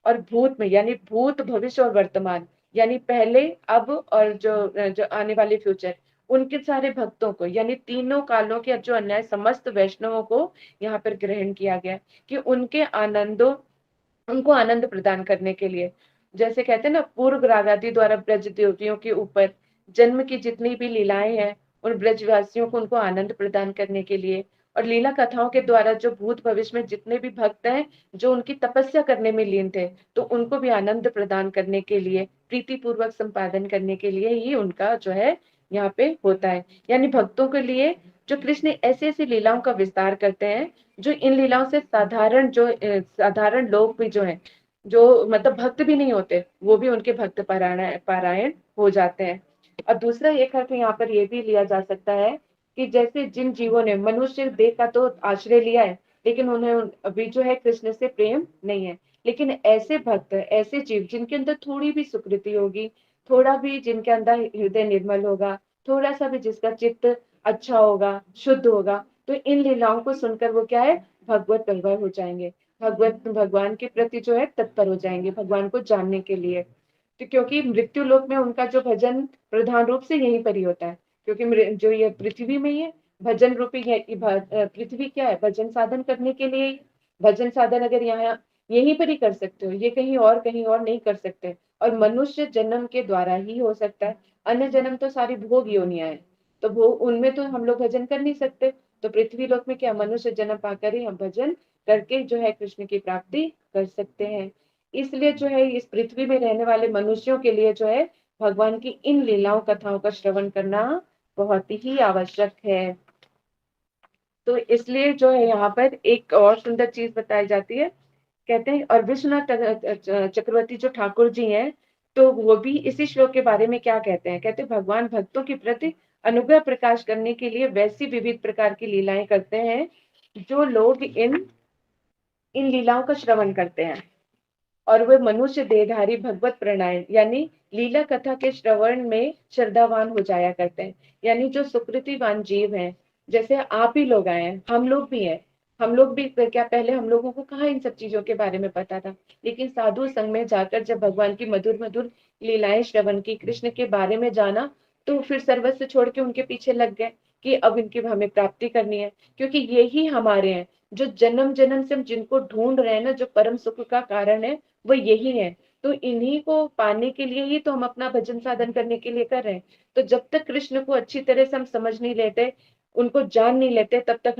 और भूत में यानी भूत भविष्य और वर्तमान, यानी पहले अब और जो जो आने वाले फ्यूचर, उनके सारे भक्तों को यानी तीनों कालों के जो अन्याय समस्त वैष्णवों को यहाँ पर ग्रहण किया गया कि उनको आनंद प्रदान करने के लिए। जैसे कहते हैं ना, पूर्व रागादि द्वारा ब्रज देवियों के ऊपर जन्म की जितनी भी लीलाएं हैं उन ब्रजवासियों को उनको आनंद प्रदान करने के लिए, और लीला कथाओं के द्वारा जो भूत भविष्य में जितने भी भक्त हैं जो उनकी तपस्या करने में लीन थे, तो उनको भी आनंद प्रदान करने के लिए, प्रीति पूर्वक संपादन करने के लिए ही उनका जो है यहाँ पे होता है। यानी भक्तों के लिए जो कृष्ण ऐसी ऐसी लीलाओं का विस्तार करते हैं, जो इन लीलाओं से साधारण लोग भी जो हैं, जो मतलब भक्त भी नहीं होते, वो भी उनके भक्त पारायण हो जाते हैं। और दूसरा एक अर्थ यहाँ पर ये भी लिया जा सकता है कि जैसे जिन जीवों ने मनुष्य देह का तो आश्रय लिया है, लेकिन उन्हें अभी जो है कृष्ण से प्रेम नहीं है, लेकिन ऐसे भक्त, ऐसे जीव जिनके अंदर थोड़ी भी सुकृति होगी, थोड़ा भी जिनके अंदर हृदय निर्मल होगा, थोड़ा सा भी जिसका चित्त अच्छा होगा, शुद्ध होगा, तो इन लीलाओं को सुनकर वो क्या है, भगवत तन्मय हो जाएंगे, भगवान के प्रति जो है तत्पर हो जाएंगे, भगवान को जानने के लिए। तो क्योंकि मृत्यु लोक में उनका जो भजन प्रधान रूप से यहीं पर ही होता है, क्योंकि जो ये पृथ्वी में ही है भजन रूपी है, पृथ्वी क्या है, भजन साधन करने के लिए। भजन साधन अगर यहाँ यहीं पर ही कर सकते हो, ये कहीं और नहीं कर सकते, और मनुष्य जन्म के द्वारा ही हो सकता है। अन्य जन्म तो सारी भोग योनियां है, तो भोग उनमें तो हम लोग भजन कर नहीं सकते। तो पृथ्वी लोक में क्या, मनुष्य जन्म पाकर ही हम भजन करके जो है कृष्ण की प्राप्ति कर सकते हैं। इसलिए जो है इस पृथ्वी में रहने वाले मनुष्यों के लिए जो है भगवान की इन लीलाओं कथाओं का श्रवण करना बहुत ही आवश्यक है। तो इसलिए जो है यहाँ पर एक और सुंदर चीज बताई जाती है, कहते हैं, और विश्वनाथ चक्रवर्ती जो ठाकुर जी हैं, तो वो भी इसी श्लोक के बारे में क्या कहते हैं, कहते हैं भगवान भक्तों के प्रति अनुग्रह प्रकाश करने के लिए वैसी विविध प्रकार की लीलाएं करते हैं जो लोग इन इन लीलाओं का श्रवण करते हैं, और वे मनुष्य देहधारी भगवत प्रणायण यानी लीला कथा के श्रवण में श्रद्धावान हो जाया करते हैं। यानी जो सुकृतिवान जीव हैं, जैसे आप ही लोग आए हैं, हम लोग भी हैं, हम लोग भी क्या, पहले हम लोगों को कहाँ इन सब चीजों के बारे में पता था, लेकिन साधु संग में जाकर जब भगवान की मधुर मधुर लीलाएं श्रवण की, कृष्ण के बारे में जाना, तो फिर सर्वस्व छोड़ के उनके पीछे लग गए कि अब इनकी हमें प्राप्ति करनी है, क्योंकि यही हमारे हैं जो जन्म जन्म से हम जिनको ढूंढ रहे हैं ना, जो परम सुख का कारण है वो यही है। तो इन्हीं को पाने के लिए ही तो हम अपना भजन साधन करने के लिए कर रहे हैं। तो जब तक कृष्ण को अच्छी तरह से हम समझ नहीं लेते, उनको जान नहीं लेते, तब तक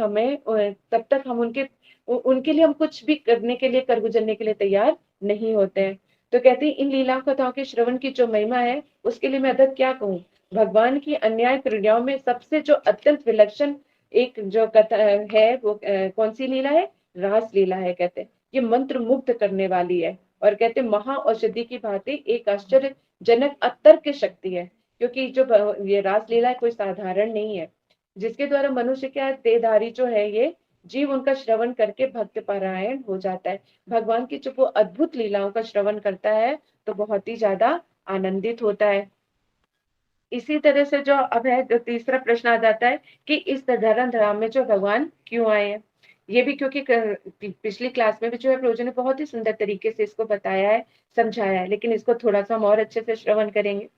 हम उनके लिए हम कुछ भी करने के लिए, कर गुजरने के लिए तैयार नहीं होते हैं। तो कहते हैं इन लीला कथाओं के श्रवण की जो महिमा है उसके लिए मैं अदर क्या कहूँ। भगवान की अन्याय क्रीड़ाओं में सबसे जो अत्यंत विलक्षण एक जो कथा है वो कौन सी लीला है, रास लीला है, कहते ये मंत्र मुग्ध करने वाली है, और कहते महा औषधि की भांति एक आश्चर्यजनक अतर्क शक्ति है। क्योंकि जो ये रास लीला है कोई साधारण नहीं है, जिसके द्वारा मनुष्य क्या देहधारी जो है ये जीव उनका श्रवण करके भक्त पारायण हो जाता है। भगवान की जब वो अद्भुत लीलाओं का श्रवण करता है तो बहुत ही ज्यादा आनंदित होता है। इसी तरह से जो अब है, जो तीसरा प्रश्न आ जाता है कि इस धरण धाम में जो भगवान क्यों आए हैं। ये भी क्योंकि पिछली क्लास में भी जो है प्रभु ने बहुत ही सुंदर तरीके से इसको बताया है, समझाया है, लेकिन इसको थोड़ा सा हम और अच्छे से श्रवण करेंगे।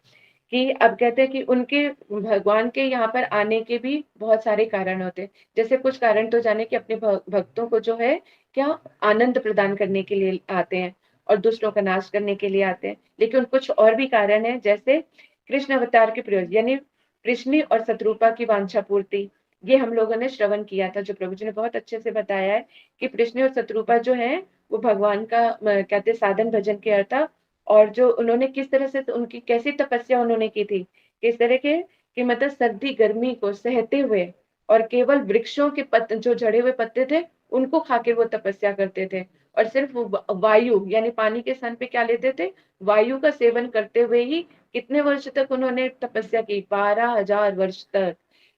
कि अब कहते हैं कि उनके भगवान के यहाँ पर आने के भी बहुत सारे कारण होते हैं। जैसे कुछ कारण तो जाने कि अपने भक्तों को जो है क्या आनंद प्रदान करने के लिए आते हैं और दुष्टों का नाश करने के लिए आते हैं, लेकिन कुछ और भी कारण है, जैसे कृष्ण अवतार के प्रयोग, यानी कृष्ण और शत्रुपा की वांछा पूर्ति। ये हम लोगों ने श्रवण किया था, जो प्रभु जी ने बहुत अच्छे से बताया है कि कृष्ण और शत्रुपा जो है वो भगवान का कहते साधन भजन के अर्थ, और जो उन्होंने किस तरह से उनकी कैसी तपस्या उन्होंने की थी, किस तरह के कि मतलब सर्दी गर्मी को सहते हुए और केवल वृक्षों के पत्ते जो झड़े हुए पत्ते थे उनको खाकर वो तपस्या करते थे, और सिर्फ वायु यानी पानी के स्थान पे क्या लेते थे, वायु का सेवन करते हुए ही कितने वर्ष तक उन्होंने तपस्या की, 12,000 वर्ष तक।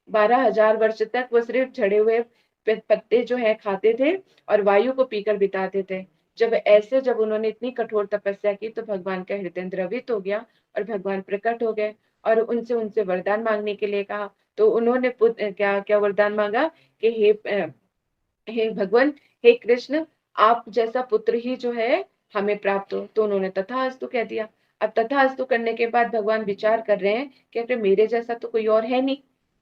12,000 वर्ष तक वो सिर्फ झड़े हुए पत्ते जो है खाते थे और वायु को पीकर बिताते थे। जब उन्होंने इतनी कठोर तपस्या की तो भगवान का हृदय द्रवित हो गया और भगवान प्रकट हो गए और उनसे उनसे वरदान मांगने के लिए कहा। तो उन्होंने क्या क्या वरदान मांगा कि हे भगवान, हे कृष्ण, आप जैसा पुत्र ही जो है हमें प्राप्त हो। तो उन्होंने तथास्तु कह दिया। अब तथास्तु करने के बाद भगवान विचार कर रहे हैं कि अरे मेरे जैसा तो कोई और है नहीं,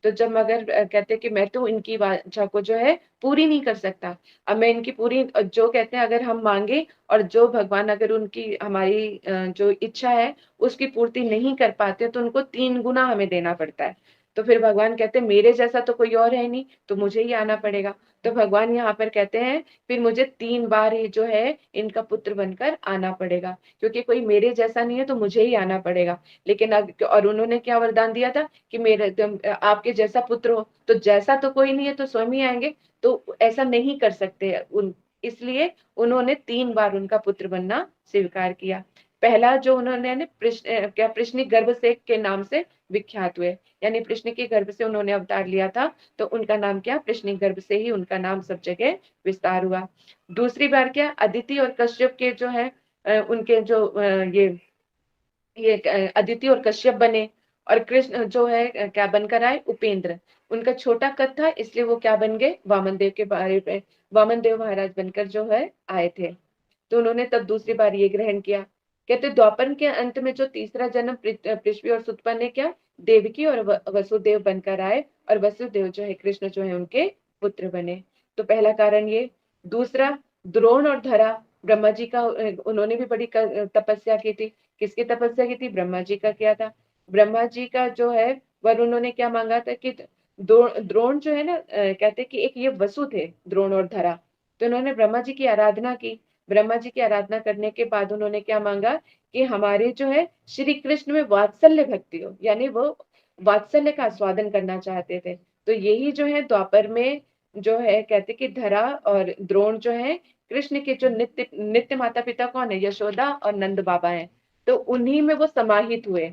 तो जब मगर कहते कि मैं तो इनकी वांछा को जो है पूरी नहीं कर सकता, अब मैं इनकी पूरी जो कहते हैं अगर हम मांगे और जो भगवान अगर उनकी हमारी जो इच्छा है उसकी पूर्ति नहीं कर पाते तो उनको 3 गुना हमें देना पड़ता है। तो फिर भगवान कहते हैं मेरे जैसा तो कोई और है नहीं, तो मुझे ही आना पड़ेगा। तो भगवान यहाँ पर कहते हैं फिर मुझे 3 बार ही जो है इनका पुत्र बनकर आना पड़ेगा, क्योंकि कोई मेरे जैसा नहीं है तो मुझे ही आना पड़ेगा। लेकिन और उन्होंने क्या वरदान दिया था कि मेरे आपके जैसा पुत्र हो, तो जैसा तो कोई नहीं है तो स्वयं ही आएंगे, तो ऐसा नहीं कर सकते इसलिए उन्होंने 3 बार उनका पुत्र बनना स्वीकार किया। पहला जो उन्होंने क्या प्रश्नि गर्भ से के नाम से विख्यात हुए, यानी प्रश्न के गर्भ से उन्होंने अवतार लिया था, तो उनका नाम क्या, प्रश्नि गर्भ से ही उनका नाम सब जगह विस्तार हुआ। दूसरी बार क्या, अदिति और कश्यप के जो है उनके जो ये अदिति और कश्यप बने, और कृष्ण जो है क्या बनकर आए, उपेंद्र। उनका छोटा कद था इसलिए वो क्या बन गए, वामन देव के बारे में, वामन देव महाराज बनकर जो है आए थे। तो उन्होंने तब दूसरी बार ये ग्रहण किया। कहते द्वापर के अंत में जो तीसरा जन्म पृथ्वी और सुतपा ने क्या, देवकी और वसुदेव बनकर आए, और वसुदेव जो है कृष्ण जो है उनके पुत्र बने। तो पहला कारण ये। दूसरा, द्रोण और धरा, ब्रह्मा जी का उन्होंने भी बड़ी तपस्या की थी। किसकी तपस्या की थी, ब्रह्मा जी का किया था। ब्रह्मा जी का जो है वर उन्होंने क्या मांगा था कि द्रोण जो है ना कहते कि एक ये वसु थे द्रोण और धरा, तो उन्होंने ब्रह्मा जी की आराधना की। ब्रह्मा जी की आराधना करने के बाद उन्होंने क्या मांगा कि हमारे जो है श्री कृष्ण में वात्सल्य भक्ति हो, यानी वो वात्सल्य का आस्वादन करना चाहते थे। तो यही जो है द्वापर में जो है कहते कि धरा और द्रोण जो है कृष्ण के जो नित्य नित्य माता पिता कौन है, यशोदा और नंद बाबा हैं, तो उन्हीं में वो समाहित हुए।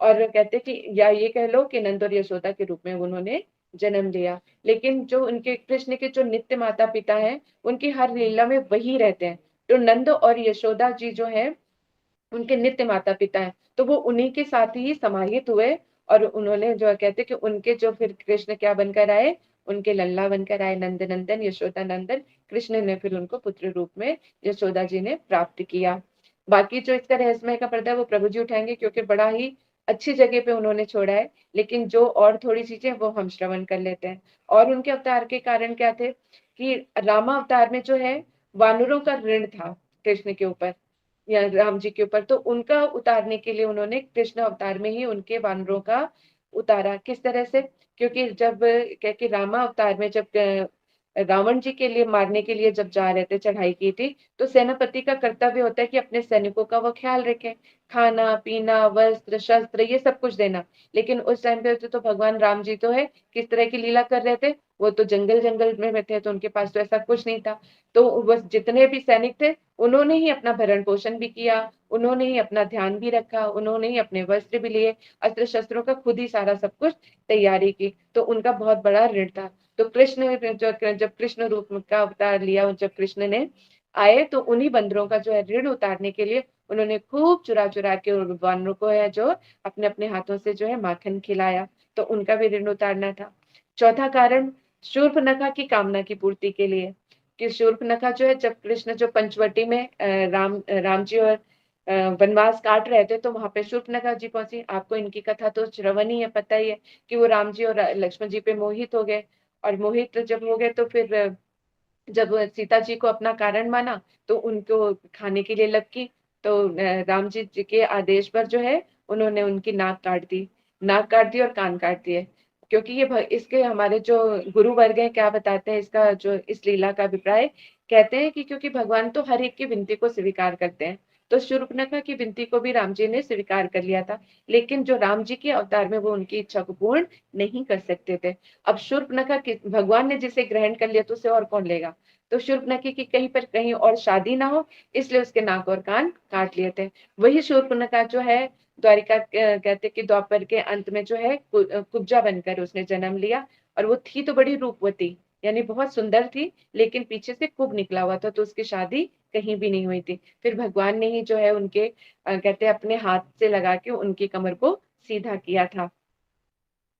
और कहते कि या ये कह लो कि नंद और यशोदा के रूप में उन्होंने जन्म लिया। लेकिन जो उनके कृष्ण के जो नित्य माता पिता हैं उनकी हर लीला में वही रहते हैं। तो नंद और यशोदा जी जो है उनके नित्य माता पिता हैं, तो वो उन्हीं के साथ ही समाहित हुए। और उन्होंने जो कहते कि उनके जो फिर कृष्ण क्या बनकर आए, उनके लल्ला बनकर आए, नंद नंदन यशोदा नंदन। कृष्ण ने फिर उनको पुत्र रूप में यशोदा जी ने प्राप्त किया। बाकी जो इसका रहस्यमय का पर्दा है वो प्रभु जी उठाएंगे, क्योंकि बड़ा ही अच्छी जगह पे उन्होंने छोड़ा है। लेकिन जो और थोड़ी चीजें वो हम श्रवण कर लेते हैं। और उनके अवतार के कारण क्या थे कि रामा अवतार में जो है वानरों का ऋण था कृष्ण के ऊपर या राम जी के ऊपर, तो उनका उतारने के लिए उन्होंने कृष्ण अवतार में ही उनके वानरों का उतारा। किस तरह से, क्योंकि जब क्या कि रामा अवतार में जब रावण जी के लिए मारने के लिए जब जा रहे थे, चढ़ाई की थी, तो सेनापति का कर्तव्य होता है कि अपने सैनिकों का वो ख्याल रखे, खाना पीना वस्त्र शस्त्र ये सब कुछ देना। लेकिन उस टाइम पे तो भगवान राम जी तो है किस तरह की लीला कर रहे थे, वो तो जंगल जंगल में थे, तो उनके पास तो ऐसा कुछ नहीं था। तो बस जितने भी सैनिक थे उन्होंने ही अपना भरण पोषण भी किया, उन्होंने ही अपना ध्यान भी रखा, उन्होंने ही अपने वस्त्र भी लिए, अस्त्र शस्त्रों का खुद ही सारा सब कुछ तैयारी की। तो उनका बहुत बड़ा ऋण था। तो कृष्ण जब कृष्ण रूप का अवतार लिया, जब कृष्ण ने आए, तो उन्हीं बंदरों का जो है ऋण उतारने के लिए उन्होंने खूब चुरा चुरा के उन वानरों को है जो अपने अपने हाथों से जो है माखन खिलाया, तो उनका भी ऋण उतारना था। चौथा कारण शूर्पणखा की कामना की पूर्ति के लिए, कि शूर्पणखा जो है, जब कृष्ण जो पंचवटी में राम जी और वनवास काट रहे थे, तो वहां पे शूर्पणखा जी पहुंची। आपको इनकी कथा तो श्रवण ही है, पता ही है कि वो राम जी और लक्ष्मण जी पे मोहित हो गए, और मोहित जब हो गए तो फिर जब सीता जी को अपना कारण माना तो उनको खाने के लिए लपकी। तो राम जी के आदेश पर जो है उन्होंने उनकी नाक काट दी, नाक काट दी और कान काट दिए। क्योंकि इसके हमारे जो गुरु वर्ग हैं क्या बताते हैं इसका, जो इस लीला का अभिप्राय कहते हैं कि क्योंकि भगवान तो हर एक की विनती को स्वीकार करते हैं, तो शूर्पणखा की विनती को भी राम जी ने स्वीकार कर लिया था, लेकिन जो राम जी के अवतार में वो उनकी इच्छा को पूर्ण नहीं कर सकते थे। अब शूर्पणखा भगवान ने जिसे ग्रहण कर लिया तो उसे और कौन लेगा। तो शूर्पणखा की कहीं पर कहीं और शादी ना हो, इसलिए उसके नाक और कान काट लिए थे। वही शूर्पणखा जो है द्वारिका कहते कि द्वापर के अंत में जो है कुब्जा बनकर उसने जन्म लिया, और वो थी तो बड़ी रूपवती, यानी बहुत सुंदर थी, लेकिन पीछे से कुब निकला हुआ था, तो उसकी शादी कहीं भी नहीं हुई थी। फिर भगवान ने ही जो है उनके कहते अपने हाथ से लगा के उनकी कमर को सीधा किया था।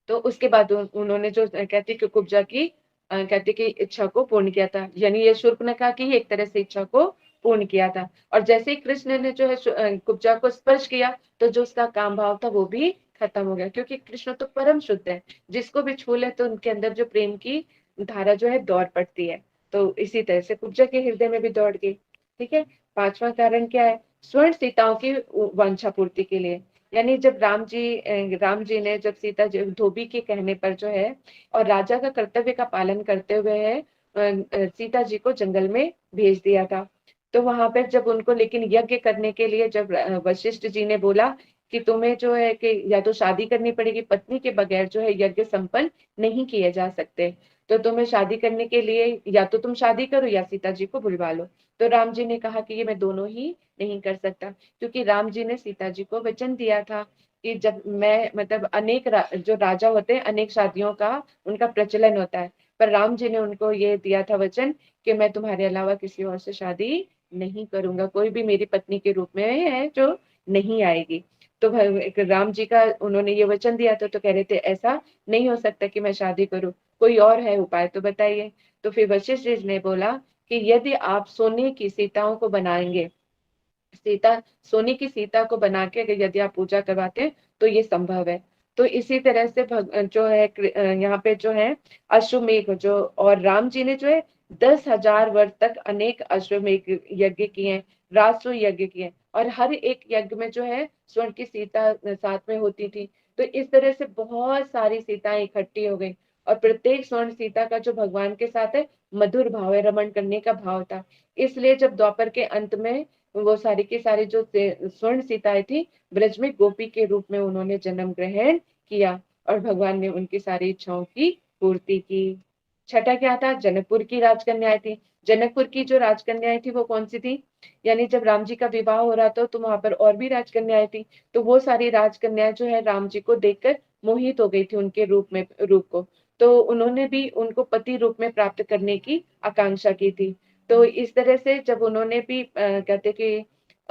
तो उसके बाद उन्होंने जो कहते कि कुब्जा की कहते कि इच्छा को पूर्ण किया था, यानी ये शूर्पणखा की ही एक तरह से इच्छा को पूर्ण किया था। और जैसे ही कृष्ण ने जो है कुब्जा को स्पर्श किया, तो जो उसका काम भाव था वो भी खत्म हो गया, क्योंकि कृष्ण तो परम शुद्ध है, जिसको भी छू ले तो उनके अंदर जो प्रेम की धारा जो है दौड़ पड़ती है। तो इसी तरह से कुब्जा के हृदय में भी दौड़ गई। ठीक है। पांचवा कारण क्या है, स्वर्ण सीताओं की वांछा पूर्ति के लिए। यानी जब राम जी ने जब सीता जी धोबी के कहने पर जो है और राजा का कर्तव्य का पालन करते हुए है सीता जी को जंगल में भेज दिया था। तो वहां पर जब उनको लेकिन यज्ञ करने के लिए जब वशिष्ठ जी ने बोला कि तुम्हें जो है कि या तो शादी करनी पड़ेगी, पत्नी के बगैर जो है यज्ञ संपन्न नहीं किए जा सकते, तो तुम्हें शादी करने के लिए या तो तुम शादी करो या सीता जी को बुलवा लो। तो राम जी ने कहा कि ये मैं दोनों ही नहीं कर सकता, क्योंकि राम जी ने सीता जी को वचन दिया था कि जब मैं मतलब जो राजा होते हैं अनेक शादियों का उनका प्रचलन होता है, पर राम जी ने उनको ये दिया था वचन कि मैं तुम्हारे अलावा किसी और से शादी नहीं करूंगा, कोई भी मेरी पत्नी के रूप में है जो नहीं आएगी। तो राम जी का उन्होंने ये वचन दिया था, तो कह रहे थे ऐसा नहीं हो सकता कि मैं शादी करूं, कोई और है उपाय तो बताइए। तो फिर वशिष्ठ जी ने बोला कि यदि आप सोने की सीताओं को बनाएंगे, सोने की सीता को बना के अगर यदि आप पूजा करवाते हैं तो ये संभव है। तो इसी तरह से जो है यहाँ पे जो है अश्वमेघ जो, और राम जी ने जो है 10,000 वर्ष तक अनेक अश्वमेघ यज्ञ किए हैं, राष्ट्र यज्ञ किए हैं, और हर एक यज्ञ में जो है स्वर्ण की सीता साथ में होती थी। तो इस तरह से बहुत सारी सीताएं इकट्ठी हो गई, और प्रत्येक स्वर्ण सीता का जो भगवान के साथ है मधुर भाव है, रमण करने का भाव था। इसलिए जब द्वापर के अंत में वो सारी की सारी जो स्वर्ण सीताएं थी ब्रज में गोपी के रूप में उन्होंने जन्म ग्रहण किया, और भगवान ने उनकी सारी इच्छाओं की पूर्ति की। छठा क्या था, जनकपुर की राजकन्याएं थी। जनकपुर की जो राजकन्याएं थी वो कौन सी थी, यानी जब राम जी का विवाह हो रहा था तो वहां पर और भी राजकन्याएं थी, तो वो सारी राजकन्याएं जो है राम जी को देखकर मोहित हो गई थी उनके रूप को, तो उन्होंने भी उनको पति रूप में प्राप्त करने की आकांक्षा की थी। तो इस तरह से जब उन्होंने भी कहते कि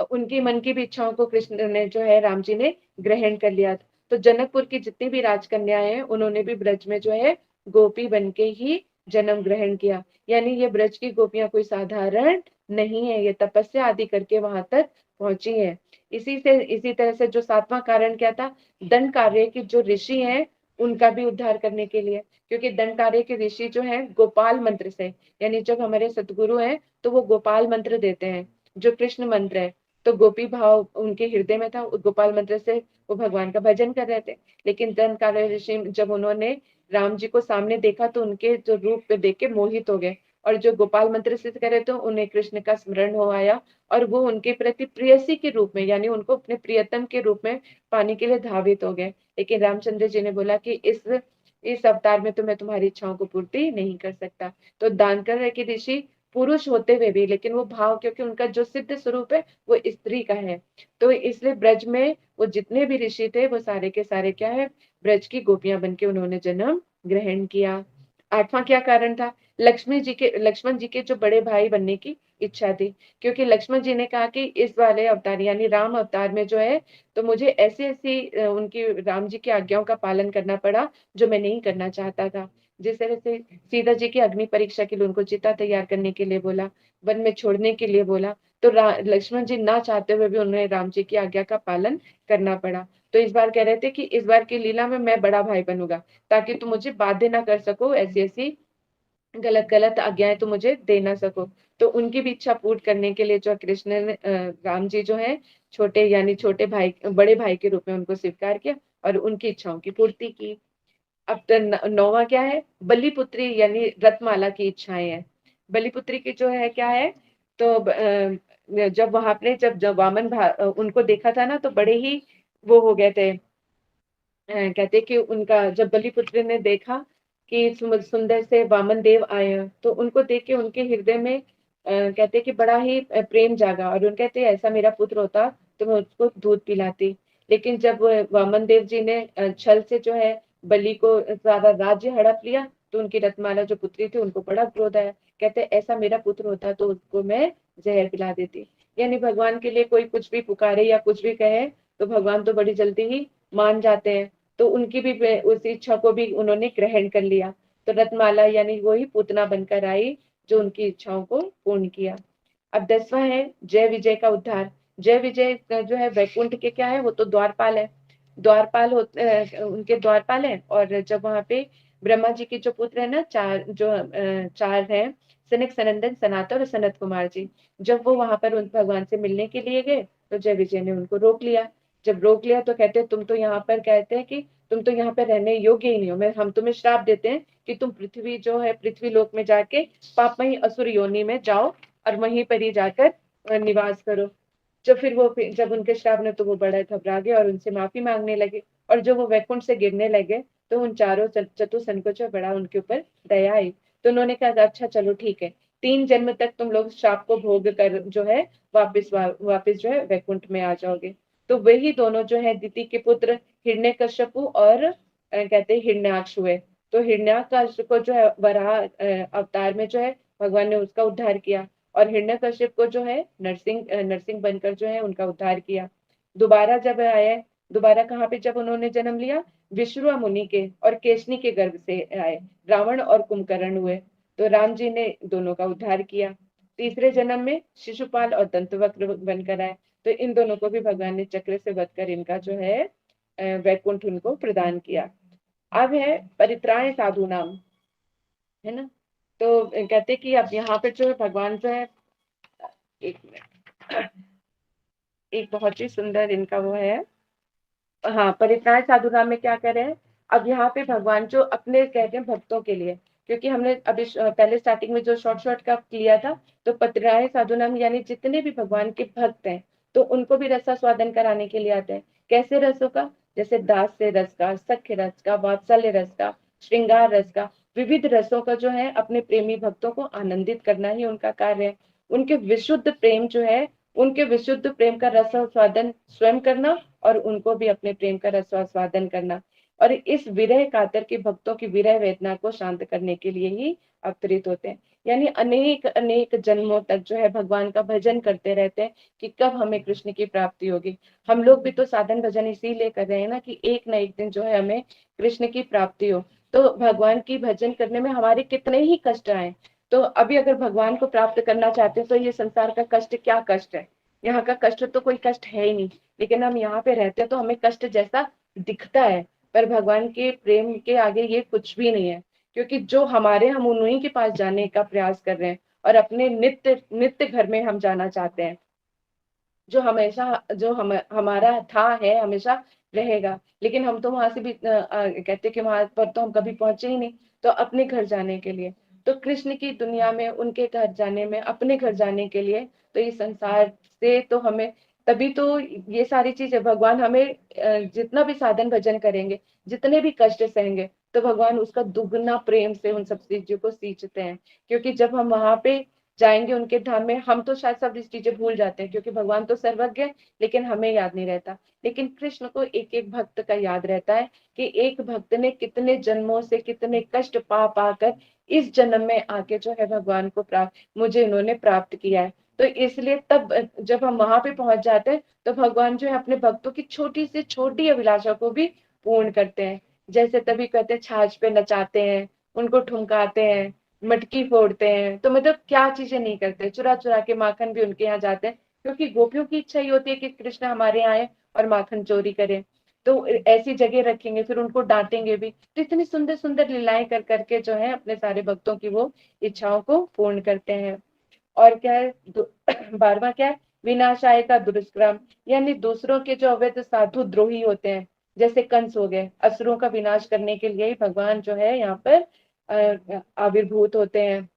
उनकी मन की भी इच्छाओं को कृष्ण ने जो है राम जी ने ग्रहण कर लिया। तो जनकपुर की जितनी भी राजकन्याएं हैं उन्होंने भी ब्रज में जो है गोपी बन के ही जन्म ग्रहण किया। यानी ये ब्रज की गोपियां कोई साधारण नहीं है, ये तपस्या आदि करके वहां तक पहुंची है। इसी तरह से जो सातवां कारण क्या था, दंड कार्य की जो ऋषि हैं उनका भी उद्धार करने के लिए, क्योंकि दंड कार्य के ऋषि जो है गोपाल मंत्र से, यानी जब हमारे सतगुरु हैं तो वो गोपाल मंत्र देते हैं जो कृष्ण मंत्र है, तो गोपी भाव उनके हृदय में था, गोपाल मंत्र से वो भगवान का भजन कर रहे थे। लेकिन दंड कार्य ऋषि जब उन्होंने राम जी को सामने देखा तो उनके जो रूप पे देख के मोहित हो गए, और जो गोपाल मंत्र से करे तो उन्हें कृष्ण का स्मरण हो आया, और वो उनके प्रति प्रेयसी के रूप में यानी उनको अपने प्रियतम के रूप में पाने के लिए धावित हो गए। लेकिन रामचंद्र जी ने बोला कि इस अवतार में तो मैं तुम्हारी इच्छाओं को पूर्ति नहीं कर सकता। तो दानकर है कि ऋषि पुरुष होते हुए भी, लेकिन वो भाव, क्योंकि उनका जो सिद्ध स्वरूप है वो स्त्री का है, तो इसलिए ब्रज में वो जितने भी ऋषि थे वो सारे के सारे क्या है, ब्रज की गोपियां बन के उन्होंने जन्म ग्रहण किया। आठवां क्या कारण था? लक्ष्मण जी के जो बड़े भाई बनने की इच्छा थी, क्योंकि लक्ष्मण जी ने कहा कि इस वाले अवतार यानी राम अवतार में जो है, तो मुझे ऐसी ऐसी उनकी राम जी की आज्ञाओं का पालन करना पड़ा जो मैं नहीं करना चाहता था। जिस तरह से सीता जी की अग्नि परीक्षा के लिए उनको चिता तैयार करने के लिए बोला, वन में छोड़ने के लिए बोला, तो लक्ष्मण जी ना चाहते हुए भी उन्हें राम जी की आज्ञा का पालन करना पड़ा। तो इस बार कह रहे थे कि इस बार की लीला में मैं बड़ा भाई बनूंगा, ताकि तुम मुझे बाध्य ना कर सको, ऐसी ऐसी गलत गलत आज्ञाएं तो मुझे दे ना सको। तो उनकी भी इच्छा पूर्ण करने के लिए जो कृष्ण ने राम जी जो है छोटे यानी छोटे भाई बड़े भाई के रूप में उनको स्वीकार किया और उनकी इच्छाओं की पूर्ति की। अब तो नौवा क्या है? बलिपुत्री यानी रत्नमाला की इच्छाएं हैं। बलिपुत्री की जो है क्या है, तो जब वहां पे जब उनको देखा था ना, तो बड़े ही वो हो गए थे। कहते कि उनका जब बलिपुत्र ने देखा कि सुंदर से वामन देव आए हैं, तो उनको देख के उनके हृदय में कहते कि बड़ा ही प्रेम जागा, और उनके कहते ऐसा मेरा पुत्र होता तो मैं उसको दूध पिलाती। लेकिन जब वामन देव जी ने छल से जो है बलि को सारा राज्य हड़प लिया, तो उनकी रत्नमाला जो पुत्री थी उनको बड़ा क्रोध आया। कहते ऐसा मेरा पुत्र होता तो उसको मैं जहर पिला देती। यानी भगवान के लिए कोई कुछ भी पुकारे या कुछ भी कहे तो भगवान तो बड़ी जल्दी ही मान जाते हैं। तो उनकी भी उस इच्छा को भी उन्होंने ग्रहण कर लिया। तो रत्नमाला यानी वही पूतना बनकर आई जो उनकी इच्छाओं को पूर्ण किया। अब 10वां है जय विजय का उद्धार। जय विजय जो है वैकुंठ के क्या है, वो तो द्वारपाल है। द्वारपाल होते उनके द्वारपाल है। और जब वहां पे ब्रह्मा जी के जो पुत्र है ना, चार है, सनक सनंदन सनातन और सनत कुमार जी, जब वो वहां पर उन भगवान से मिलने के लिए गए तो जय विजय ने उनको रोक लिया। जब रोक लिया तो कहते तुम तो यहाँ पर कहते हैं कि तुम तो यहाँ पे रहने योग्य ही नहीं हो, मैं हम तुम्हें श्राप देते हैं कि तुम पृथ्वी जो है पृथ्वी लोक में जाके पापमयी असुर योनि में जाओ और वहीं पर ही जाकर निवास करो। जब उनके श्राप ने, तो वो बड़ा घबरा गए और उनसे माफी मांगने लगे। और जो वो वैकुंठ से गिरने लगे तो उन चारों चतुसन को जो बड़ा उनके ऊपर दया आई। तो उन्होंने कहा अच्छा चलो ठीक है, 3 जन्म तक तुम लोग श्राप को भोग कर जो है वापिस जो है वैकुंठ में आ जाओगे। तो वही दोनों जो है दिति के पुत्र हिरण्यकश्यपु और कहते हैं हिरण्याक्ष हुए। तो हिरण्याक्ष को जो है वराह अवतार में जो है भगवान ने उसका उद्धार किया, और हिरण्यकश्यप को जो है नरसिंह बनकर जो है उनका उद्धार किया। दोबारा जब आए, दोबारा कहाँ पे जब उन्होंने जन्म लिया, विश्रुआ मुनि के और केशनी के गर्भ से आए, रावण और कुंभकर्ण हुए। तो राम जी ने दोनों का उद्धार किया। तीसरे जन्म में शिशुपाल और दंतवक्र बनकर आए। तो इन दोनों को भी भगवान ने चक्र से वध कर इनका जो है वैकुंठ उनको प्रदान किया। अब है परित्राण साधु नाम, है ना। तो कहते कि अब यहाँ पे जो है भगवान जो है, एक मिनट, एक बहुत ही सुंदर इनका वो है, हाँ, परित्राण साधु नाम में क्या करे हैं। अब यहाँ पे भगवान जो अपने कहते हैं भक्तों के लिए, क्योंकि हमने अभी पहले स्टार्टिंग में जो शॉर्ट का लिया था, तो परित्राण साधु नाम यानी जितने भी भगवान के भक्त हैं, तो उनको भी रसास्वादन कराने के लिए आते हैं। कैसे रसों का? जैसे दास से रस का, सख्य रस का, वात्सल्य रस का, श्रृंगार रस का, विविध रसों का जो है अपने प्रेमी भक्तों को आनंदित करना ही उनका कार्य है। उनके विशुद्ध प्रेम जो है, उनके विशुद्ध प्रेम का रसास्वादन स्वयं करना और उनको भी अपने प्रेम का रसास्वादन करना। और इस विरह कातर के भक्तों की विरह वेदना को शांत करने के लिए ही अवतरित होते हैं। यानी अनेक अनेक जन्मों तक जो है भगवान का भजन करते रहते हैं कि कब हमें कृष्ण की प्राप्ति होगी। हम लोग भी तो साधन भजन इसीलिए कर रहे हैं ना, कि एक न एक दिन जो है हमें कृष्ण की प्राप्ति हो। तो भगवान की भजन करने में हमारे कितने ही कष्ट आए, तो अभी अगर भगवान को प्राप्त करना चाहते हैं तो ये संसार का कष्ट क्या कष्ट है? यहाँ का कष्ट तो कोई कष्ट है ही नहीं। लेकिन हम यहाँ पे रहते हैं तो हमें कष्ट जैसा दिखता है, पर भगवान के प्रेम के आगे ये कुछ भी नहीं है। क्योंकि जो हमारे, हम उन्हीं के पास जाने का प्रयास कर रहे हैं और अपने नित्य नित्य घर में हम जाना चाहते हैं, जो हमेशा जो हमारा था है हमेशा रहेगा। लेकिन हम तो वहां से भी कहते कि वहां पर तो हम कभी पहुंचे ही नहीं। तो अपने घर जाने के लिए, तो कृष्ण की दुनिया में उनके घर जाने में, अपने घर जाने के लिए, तो इस संसार से तो हमें, तभी तो ये सारी चीजें भगवान हमें जितना भी साधन भजन करेंगे, जितने भी कष्ट सहेंगे, तो भगवान उसका दुगना प्रेम से उन सब चीजों को सींचते हैं। क्योंकि जब हम वहां पे जाएंगे उनके धाम में, हम तो शायद सब इस चीजें भूल जाते हैं क्योंकि भगवान तो सर्वज्ञ है, लेकिन हमें याद नहीं रहता। लेकिन कृष्ण को एक एक भक्त का याद रहता है कि एक भक्त ने कितने जन्मों से कितने कष्ट पा पाकर इस जन्म में आके जो है भगवान को प्राप्त, मुझे इन्होंने प्राप्त किया है। तो इसलिए तब जब हम वहां पे पहुंच जाते हैं तो भगवान जो है अपने भक्तों की छोटी से छोटी अभिलाषा को भी पूर्ण करते हैं। जैसे तभी कहते हैं छाछ पे नचाते हैं, उनको ठुमकाते हैं, मटकी फोड़ते हैं, तो मतलब क्या चीजें नहीं करते, चुरा चुरा के माखन भी उनके यहाँ जाते हैं, क्योंकि गोपियों की इच्छा ही होती है कि कृष्ण हमारे यहाँ आए और माखन चोरी करें। तो ऐसी जगह रखेंगे, फिर उनको डांटेंगे भी। तो इतनी सुंदर सुंदर लीलाएं कर करके जो है अपने सारे भक्तों की वो इच्छाओं को पूर्ण करते हैं। और क्या है 12वां क्या है, विनाशाय का दुष्कृम, यानी दूसरों के जो अवैध साधु द्रोही होते हैं, जैसे कंस हो गए, असुरों का विनाश करने के लिए ही भगवान जो है यहाँ पर आविर्भूत होते हैं।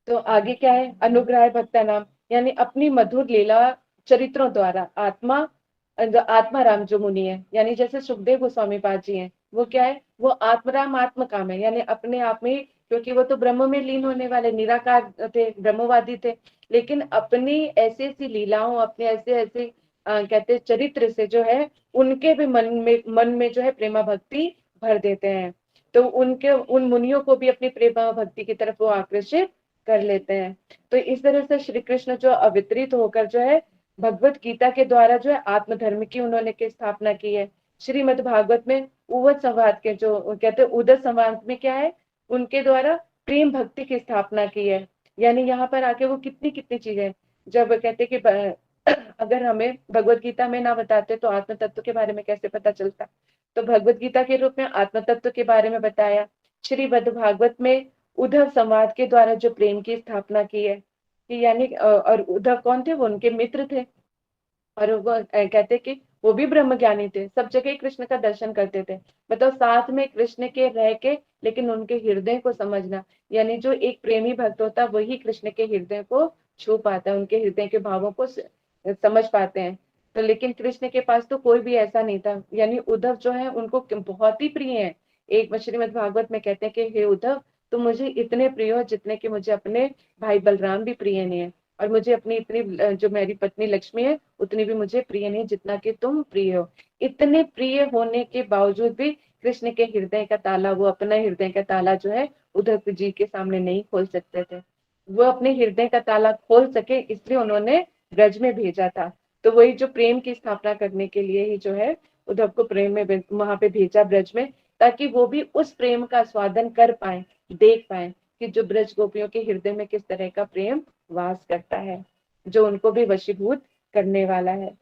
तो आगे क्या है, अनुग्रह भक्ता नाम, यानी अपनी मधुर लीला चरित्रों द्वारा आत्मा राम जो मुनि है, यानी जैसे सुखदेव गोस्वामी पाद जी हैं, वो क्या है, वो आत्मराम आत्म काम है, यानी अपने आप में, क्योंकि वो तो ब्रह्म में लीन होने वाले निराकार थे, ब्रह्मवादी थे, लेकिन अपनी ऐसी ऐसी लीलाओं, अपने ऐसे ऐसे कहते चरित्र से जो है उनके भी मन में जो है प्रेमा भक्ति भर देते हैं। तो उनके उन मुनियों को भी अपनी प्रेमा भक्ति की तरफ वो आकर्षित कर लेते हैं। तो इस तरह से श्री कृष्ण जो अवितरित होकर जो है भगवत गीता के द्वारा जो है आत्मधर्म की उन्होंने की स्थापना की है। श्रीमद् भागवत में उवद संवाद के जो कहते हैं उदर संवाद में क्या है, उनके द्वारा प्रेम भक्ति की स्थापना की है। यानी यहाँ पर आके वो कितनी कितनी चीजें, जब कहते कि अगर हमें भगवत गीता में ना बताते तो आत्म तत्व के बारे में कैसे पता चलता। तो भगवत गीता के रूप में आत्म तत्व के बारे में बताया। श्रीमद् भागवत में उद्धव संवाद के द्वारा जो प्रेम की स्थापना की है, कि यानी और उद्धव कौन थे, वो उनके मित्र थे, और वो कहते कि वो भी ब्रह्म ज्ञानी थे, सब जगह कृष्ण का दर्शन करते थे। बताओ, साथ में कृष्ण के रह के लेकिन उनके हृदय को समझना, यानी जो एक प्रेमी भक्त होता है वही कृष्ण के हृदय को छू पाता है, उनके हृदय के भावों को समझ पाते हैं। तो लेकिन कृष्ण के पास तो कोई भी ऐसा नहीं था, यानी उद्धव जो है उनको बहुत ही प्रिय है। एक श्रीमद् भागवत में कहते हैं कि हे उद्धव, तुम मुझे इतने प्रिय हो जितने कि मुझे अपने भाई बलराम भी प्रिय नहीं है, और मुझे अपनी इतनी जो मेरी पत्नी लक्ष्मी है उतनी भी मुझे प्रिय नहीं जितना कि तुम प्रिय हो। इतने प्रिय होने के बावजूद भी कृष्ण के हृदय का ताला, वो अपना हृदय का ताला जो है उद्धव जी के सामने नहीं खोल सकते थे। वो अपने हृदय का ताला खोल सके इसलिए उन्होंने ब्रज में भेजा था। तो वही जो प्रेम की स्थापना करने के लिए ही जो है उद्धव को प्रेम में वहां पे भेजा ब्रज में, ताकि वो भी उस प्रेम का स्वादन कर पाए, देख पाए कि जो ब्रज गोपियों के हृदय में किस तरह का प्रेम वास करता है, जो उनको भी वशीभूत करने वाला है।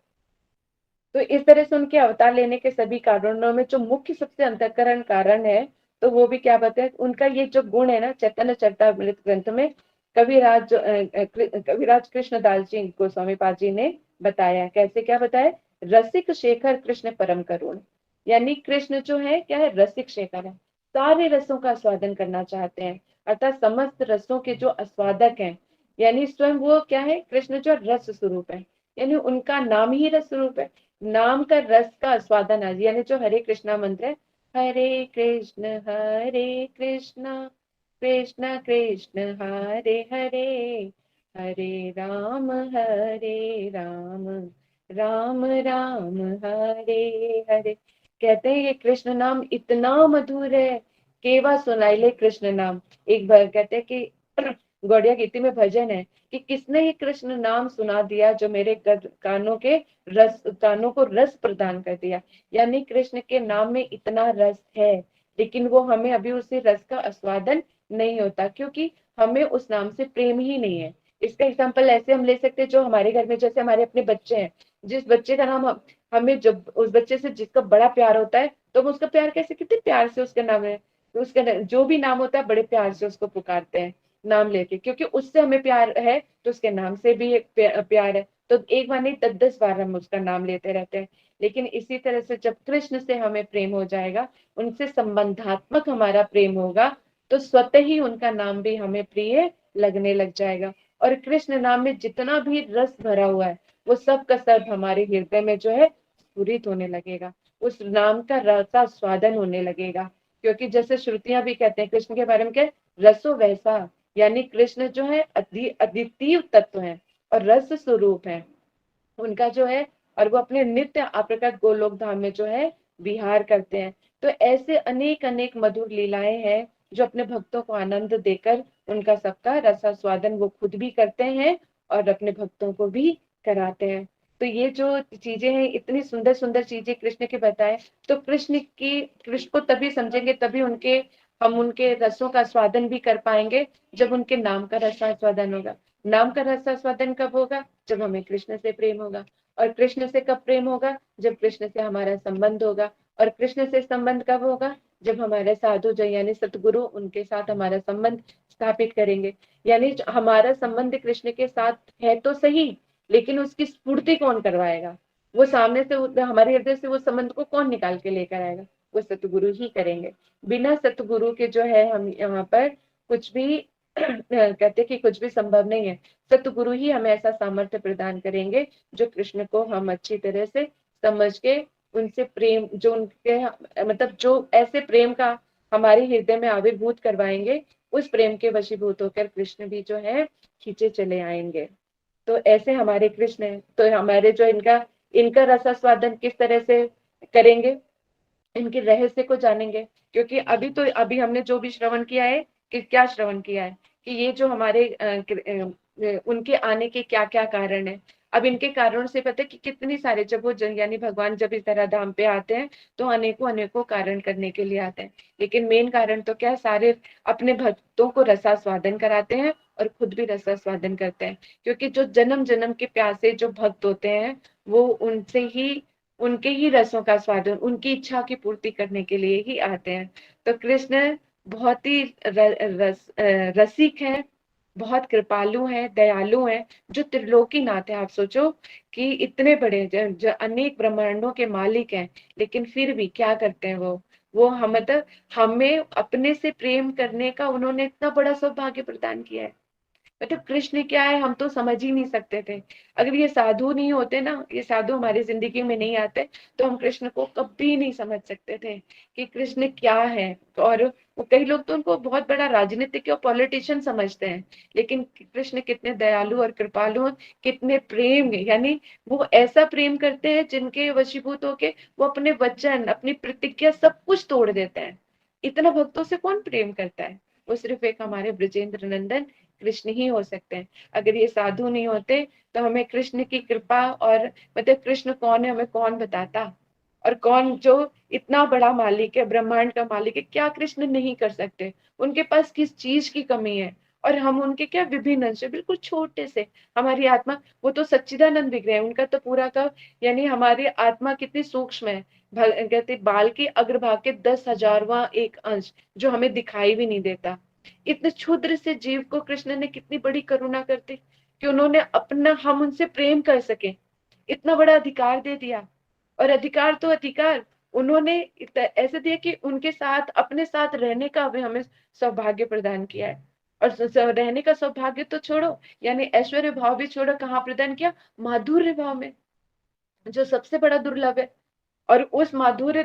तो इस तरह से उनके अवतार लेने के सभी कारणों में जो मुख्य सबसे अंतःकरण कारण है, तो वो भी क्या बताए, उनका ये जो गुण है ना, चैतन्य चरितामृत ग्रंथ में कविराज कृष्णदास जी गोस्वामी पाद जी ने बताया। कैसे क्या बताया, रसिक शेखर कृष्ण परम करुण, यानी कृष्ण जो है क्या है, रसिक शेखर है, सारे रसों का आस्वादन करना चाहते हैं, अर्थात समस्त रसों के जो आस्वादक हैं। यानी स्वयं वो क्या है, कृष्ण जो रस स्वरूप है, यानी उनका नाम ही रस स्वरूप है। नाम का रस का आस्वादन है, यानी जो हरे कृष्णा मंत्र है, हरे कृष्ण कृष्ण कृष्ण हरे हरे, हरे राम राम राम हरे हरे। कहते हैं ये कृष्ण नाम इतना मधुर है, केवा सुनाइले कृष्ण नाम। एक बार कहते हैं कि गौड़िया गीति में भजन है कि किसने ये कृष्ण नाम सुना दिया जो मेरे कानों को रस प्रदान कर दिया। यानी कृष्ण के नाम में इतना रस है, लेकिन वो हमें अभी उसी रस का आस्वादन नहीं होता, क्योंकि हमें उस नाम से प्रेम ही नहीं है। इसका एग्जाम्पल ऐसे हम ले सकते हैं, जो हमारे घर में जैसे हमारे अपने बच्चे हैं, जिस बच्चे का नाम हमें जब उस बच्चे से जिसका बड़ा प्यार होता है, तो हम उसका प्यार कैसे, कितने प्यार से उसका नाम है, उसका जो भी नाम होता है बड़े प्यार से उसको पुकारते हैं नाम लेके, क्योंकि उससे हमें प्यार है, तो उसके नाम से भी एक प्यार है। तो एक बार नहीं 10-10 बार हम उसका नाम लेते रहते हैं। लेकिन इसी तरह से जब कृष्ण से हमें प्रेम हो जाएगा, उनसे संबंधात्मक हमारा प्रेम होगा, तो स्वतः ही उनका नाम भी हमें प्रिय लगने लग जाएगा। और कृष्ण नाम में जितना भी रस भरा हुआ है, वो सब का सब हमारे हृदय में जो है स्फुरित होने लगेगा, उस नाम का रस का स्वादन होने लगेगा। क्योंकि जैसे श्रुतियां भी कहते हैं कृष्ण के बारे में क्या, रसो वैसा, यानी कृष्ण जो है अद्वितीय तत्व है और रस स्वरूप है उनका जो है, और वो अपने नित्य अप्रकट गोलोक धाम में जो है विहार करते हैं। तो ऐसे अनेक अनेक मधुर लीलाएं हैं जो अपने भक्तों को आनंद देकर उनका सबका रसास्वादन वो खुद भी करते हैं और अपने भक्तों को भी कराते हैं। तो ये जो चीजें हैं, इतनी सुंदर सुंदर चीजें कृष्ण के बताए, तो कृष्ण को तभी समझेंगे, तभी हम उनके रसों का स्वादन भी कर पाएंगे जब उनके नाम का रसास्वादन होगा। नाम का रसास्वादन कब होगा, जब हमें कृष्ण से प्रेम होगा। और कृष्ण से कब प्रेम होगा, जब कृष्ण से हमारा संबंध होगा। और कृष्ण से संबंध कब होगा, जब हमारे साधु जो यानी सतगुरु उनके साथ हमारा संबंध स्थापित करेंगे। यानी हमारा संबंध कृष्ण के साथ है तो सही, लेकिन उसकी स्फूर्ति कौन करवाएगा, वो सामने से हमारे हृदय से वो संबंध को कौन निकाल के लेकर आएगा, वो सतगुरु ही करेंगे। बिना सतगुरु के जो है हम यहाँ पर कुछ भी कहते कि कुछ भी संभव नहीं है। सतगुरु ही हमें ऐसा सामर्थ्य प्रदान करेंगे जो कृष्ण को हम अच्छी तरह से समझ के उनसे प्रेम जो उनके मतलब जो ऐसे प्रेम का हमारे हृदय में आविर्भूत करवाएंगे, उस प्रेम के वशीभूत होकर कृष्ण भी जो है खींचे चले आएंगे। तो ऐसे हमारे कृष्ण है, तो हमारे जो इनका इनका रसास्वादन किस तरह से करेंगे, इनके रहस्य को जानेंगे। क्योंकि अभी हमने जो भी श्रवण किया है, कि क्या श्रवण किया है कि ये जो हमारे उनके आने के क्या क्या कारण है। अब इनके कारणों से पता है कि कितनी सारे जब वो यानी भगवान जब इस तरह धाम पे आते हैं तो अनेकों अनेकों कारण करने के लिए आते हैं, लेकिन मेन कारण तो क्या है, सारे अपने भक्तों को रसास्वादन कराते हैं और खुद भी रसास्वादन करते हैं। क्योंकि जो जन्म जन्म के प्यासे जो भक्त होते हैं वो उनके ही रसों का स्वादन, उनकी इच्छा की पूर्ति करने के लिए ही आते हैं। तो कृष्ण बहुत ही रसिक है, बहुत कृपालु है, दयालु है, जो त्रिलोकी नाथ है। आप सोचो कि इतने बड़े जो अनेक ब्रह्मांडों के मालिक हैं, लेकिन फिर भी क्या करते हैं वो हम मतलब हमें अपने से प्रेम करने का उन्होंने इतना बड़ा सौभाग्य प्रदान किया है। मतलब कृष्ण क्या है हम तो समझ ही नहीं सकते थे। अगर ये साधु नहीं होते ना, ये साधु हमारी जिंदगी में नहीं आते, तो हम कृष्ण को कभी नहीं समझ सकते थे कि कृष्ण क्या है। और कई लोग तो उनको बहुत बड़ा राजनीतिक और पॉलिटिशियन समझते हैं, लेकिन कृष्ण कितने दयालु और कृपालु, कितने प्रेम, यानी वो ऐसा प्रेम करते हैं जिनके वशीभूत होके वो अपने वचन अपनी प्रतिज्ञा सब कुछ तोड़ देते हैं। इतना भक्तों से कौन प्रेम करता है, वो सिर्फ एक हमारे ब्रजेंद्र नंदन कृष्ण ही हो सकते हैं। अगर ये साधु नहीं होते तो हमें कृष्ण की कृपा और मतलब कृष्ण कौन है हमें कौन बताता, और कौन जो इतना बड़ा मालिक है, ब्रह्मांड का मालिक है, क्या कृष्ण नहीं कर सकते, उनके पास किस चीज की कमी है। और हम उनके क्या विभिन्न अंश, बिल्कुल छोटे से हमारी आत्मा, वो तो सच्चिदानंद विग्रह है, उनका तो पूरा का यानी हमारी आत्मा कितनी सूक्ष्म है। कहते बाल के अग्रभाग के 10,000वां एक अंश जो हमें दिखाई भी नहीं देता। इतने क्षुद्र से जीव को कृष्ण ने कितनी बड़ी करुणा करती कि उन्होंने अपना हम उनसे प्रेम कर सके इतना बड़ा अधिकार दे दिया। और अधिकार तो अधिकार उन्होंने ऐसे दिया कि उनके साथ अपने साथ रहने का भी हमें सौभाग्य प्रदान किया है। और रहने का सौभाग्य तो छोड़ो, यानी ऐश्वर्य भाव भी छोड़ो, कहाँ प्रदान किया, माधुर्य भाव में, जो सबसे बड़ा दुर्लभ है। और उस माधुर्य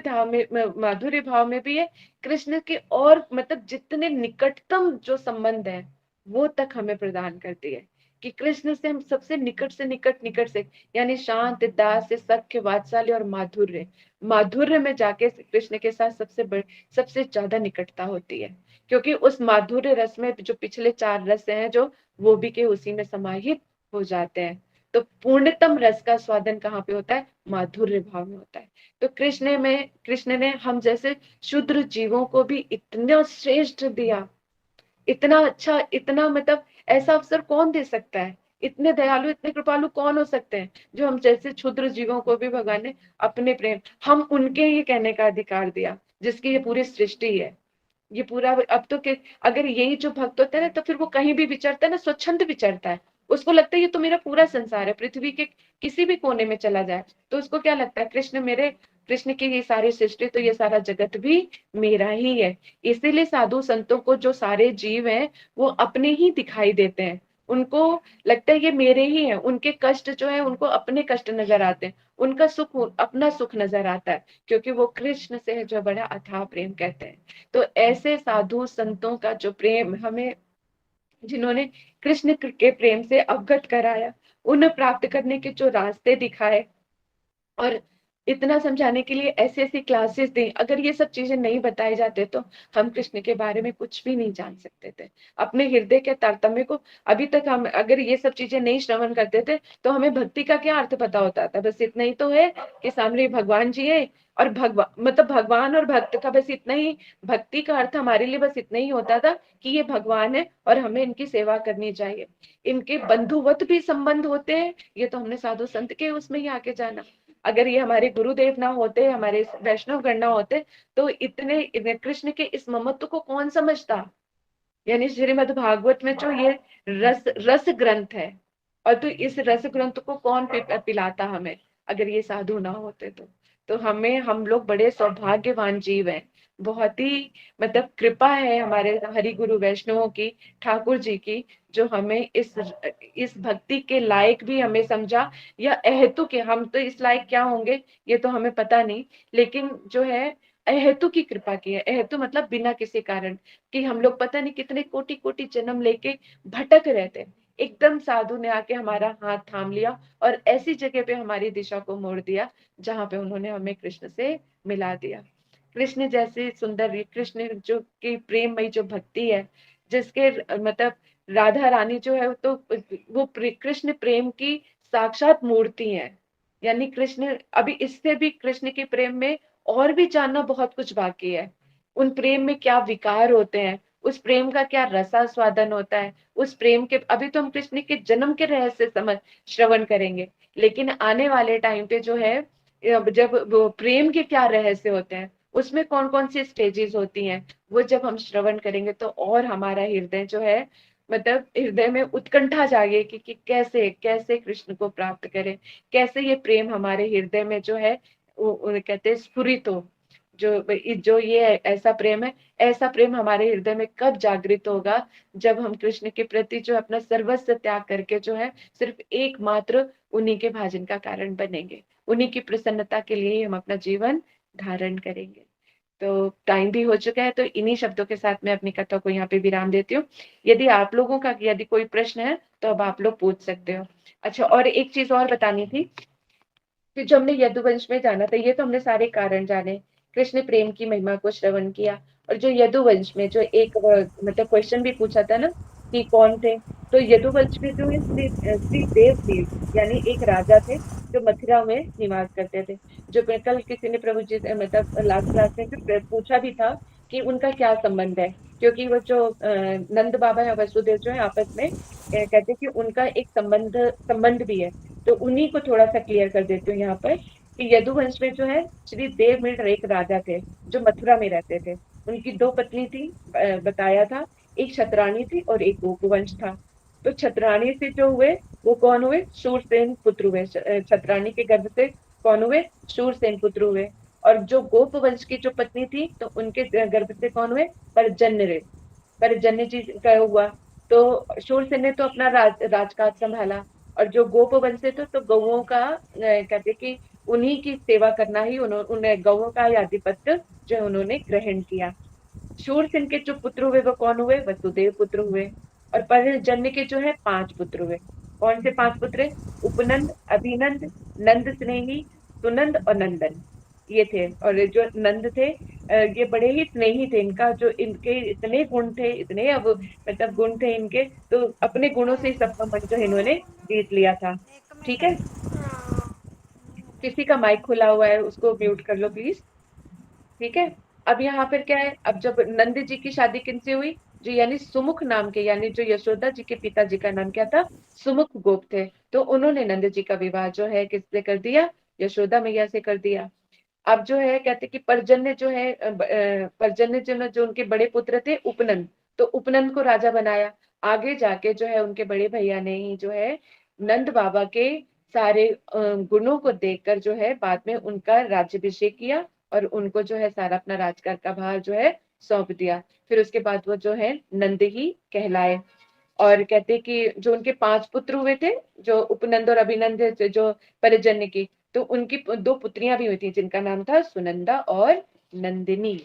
भाव में भी है कृष्ण के, और मतलब जितने निकटतम जो संबंध है वो तक हमें प्रदान करती है कि कृष्ण से हम सबसे निकट से निकट से, यानी शांत दास से सख्य वात्सल्य और माधुर्य में जाके कृष्ण के साथ सबसे ज्यादा निकटता होती है। क्योंकि उस माधुर्य रस में जो पिछले 4 रस हैं जो वो भी के उसी में समाहित हो जाते हैं। तो पूर्णतम रस का स्वादन कहाँ पे होता है, माधुर्य भाव में होता है। तो कृष्ण ने हम जैसे शूद्र जीवों को भी इतना श्रेष्ठ दिया, इतना अच्छा, इतना मतलब ऐसा अवसर कौन दे सकता है, इतने दयालु इतने कृपालु कौन हो सकते हैं जो हम जैसे क्षुद्र जीवों को भी भगवान ने अपने प्रेम, हम उनके ये कहने का अधिकार दिया जिसकी ये पूरी सृष्टि है। ये पूरा अब तो अगर यही जो भक्त होता है ना, तो फिर वो कहीं भी विचरता है ना, स्वच्छंद विचरता है। उसको लगता है ये तो मेरा पूरा संसार है, पृथ्वी के किसी भी कोने में चला जाए तो उसको क्या लगता है, कृष्ण की ये सारी सृष्टि, तो ये सारा जगत भी मेरा ही है। इसीलिए साधु संतों को जो सारे जीव हैं वो अपने ही दिखाई देते हैं, उनको लगता है ये मेरे ही हैं, उनके कष्ट जो है उनको अपने कष्ट नजर आते हैं, उनका सुख अपना सुख नजर आता है, क्योंकि वो कृष्ण से है जो बड़ा अथाह प्रेम कहते हैं। तो ऐसे साधु संतों का जो प्रेम हमें, जिन्होंने कृष्ण के प्रेम से अवगत कराया, उन्हें प्राप्त करने के जो रास्ते दिखाए, और इतना समझाने के लिए ऐसी ऐसी क्लासेस दी, अगर ये सब चीजें नहीं बताए जाते तो हम कृष्ण के बारे में कुछ भी नहीं जान सकते थे, अपने हृदय के तारतम्य को। अभी तक हम अगर ये सब चीजें नहीं श्रवण करते थे तो हमें भक्ति का क्या अर्थ पता होता था? बस इतना ही तो है कि सामने भगवान जी है, और भगवान मतलब भगवान और भक्त का बस इतना ही, भक्ति का अर्थ हमारे लिए बस इतना ही होता था कि ये भगवान है और हमें इनकी सेवा करनी चाहिए, इनके बंधुवत भी संबंध होते हैं, ये तो हमने साधु संत के उसमें ही आके जाना। अगर ये हमारे गुरुदेव ना होते, हमारे वैष्णव गण ना होते, तो इतने कृष्ण के इस ममत्व को कौन समझता? यानी श्रीमद् भागवत में जो ये रस रस ग्रंथ है, और तो इस रस ग्रंथ को कौन पिलाता हमें, अगर ये साधु ना होते तो हमें, हम लोग बड़े सौभाग्यवान जीव हैं। बहुत ही मतलब कृपा है हमारे हरि गुरु वैष्णवों की, ठाकुर जी की, जो हमें इस भक्ति के लायक भी हमें समझा, या अहेतु के, हम तो इस लायक क्या होंगे ये तो हमें पता नहीं, लेकिन जो है अहेतु की कृपा की है। अहेतु मतलब बिना किसी कारण, कि हम लोग पता नहीं कितने कोटि कोटि जन्म लेके भटक रहे थे, एकदम साधु ने आके हमारा हाथ थाम लिया और ऐसी जगह पे हमारी दिशा को मोड़ दिया जहां पे उन्होंने हमें कृष्ण से मिला दिया। कृष्ण जैसे सुंदर, कृष्ण जो की प्रेममयी जो भक्ति है, जिसके मतलब राधा रानी जो है तो वो कृष्ण प्रेम की साक्षात मूर्ति है। यानी कृष्ण, अभी इससे भी कृष्ण के प्रेम में और भी जानना बहुत कुछ बाकी है। उन प्रेम में क्या विकार होते हैं, उस प्रेम का क्या रसास्वादन होता है, उस प्रेम के, अभी तो हम कृष्ण के जन्म के रहस्य समझ श्रवण करेंगे, लेकिन आने वाले टाइम पे जो है, जब वो प्रेम के क्या रहस्य होते हैं, उसमें कौन कौन सी स्टेजेस होती हैं, वो जब हम श्रवण करेंगे तो और हमारा हृदय जो है, मतलब हृदय में उत्कंठा जागेगी कि कैसे कैसे कृष्ण को प्राप्त करें, कैसे ये प्रेम हमारे हृदय में जो है वो कहते हैं स्फुरित हो। जो ये ऐसा प्रेम है, ऐसा प्रेम हमारे हृदय में कब जागृत होगा? जब हम कृष्ण के प्रति जो अपना सर्वस्व त्याग करके जो है सिर्फ एकमात्र उन्हीं के भाजन का कारण बनेंगे, उन्हीं की प्रसन्नता के लिए ही हम अपना जीवन धारण करेंगे। तो टाइम भी हो चुका है, तो इन्हीं शब्दों के साथ मैं अपनी कथा को यहाँ पे विराम देती हूँ। यदि आप लोगों का यदि कोई प्रश्न है तो अब आप लोग पूछ सकते हो। अच्छा, और एक चीज और बतानी थी कि जो हमने यदुवंश में जाना था, ये तो हमने सारे कारण जाने, कृष्ण प्रेम की महिमा को श्रवण किया, और जो यदुवंश में जो एक मतलब क्वेश्चन भी पूछा था ना कि कौन थे, तो यदुवंश में जो है श्री देव यानी एक राजा थे जो मथुरा में निवास करते थे। जो कल किसी ने प्रभु जी मतलब लास्ट क्लास में जो पूछा भी था कि उनका क्या संबंध है, क्योंकि वो जो नंद बाबा या वसुदेव जो है आपस में कहते हैं कि उनका एक संबंध संबंध भी है। तो उन्हीं को थोड़ा सा क्लियर कर देती हूँ यहाँ पर कि यदुवंश में जो है श्री देवमित्र एक राजा थे जो मथुरा में रहते थे। उनकी दो पत्नी थी, बताया था, एक छत्राणी थी और एक गोपवंश था। तो छत्राणी से जो हुए वो कौन हुए? शूरसेन पुत्र हुए। छत्राणी के गर्भ से कौन हुए? शूरसेन पुत्र हुए। और जो गोपवंश की जो पत्नी थी तो उनके गर्भ से कौन हुए? परजन्य। परजन्य जी का हुआ। तो शूरसेन ने तो अपना राजकाज संभाला, और जो गोपवंश थे तो गौओं का कहते कि उन्हीं की सेवा करना ही उन्होंने गौओं का आधिपत्य जो उन्होंने ग्रहण किया। शूरसेन के जो पुत्र हुए वो कौन हुए? वसुदेव पुत्र हुए। और परजन्य के जो है 5 पुत्र हुए। कौन से 5 पुत्र? उपनंद, अभिनंद, नंद स्नेही, सुनंद और नंदन, ये थे। और जो नंद थे ये बड़े ही स्नेही थे, इनका जो इनके इतने गुण थे, इतने अब मतलब गुण थे इनके, तो अपने गुणों से ही सबका मन जो इन्होंने जीत लिया था। ठीक है, किसी का माइक खुला हुआ है उसको म्यूट कर लो प्लीज। ठीक है, अब यहाँ पर क्या है, अब जब नंद जी की शादी किनसे हुई? जो यानी सुमुख नाम के, यानी जो यशोदा जी के पिताजी का नाम क्या था? सुमुख गोप थे। तो उन्होंने नंद जी का विवाह जो है किससे कर दिया? यशोदा मैया से कर दिया। अब जो है कहते कि पर्जन्य जो है पर्जन्य जो उनके बड़े पुत्र थे उपनंद, तो उपनंद को राजा बनाया। आगे जाके जो है उनके बड़े भैया ने ही जो है नंद बाबा के सारे गुणों को देखकर जो है बाद में उनका राज्याभिषेक किया, और उनको जो है सारा अपना राजकार का भार जो है सौंप दिया। फिर उसके बाद वो जो है नंद ही कहलाए। और कहते हैं कि जो उनके 5 पुत्र हुए थे, जो उपनंद और अभिनंद जो परिजन्य की, तो उनकी 2 पुत्रियां भी हुई थी जिनका नाम था सुनंदा और नंदिनी।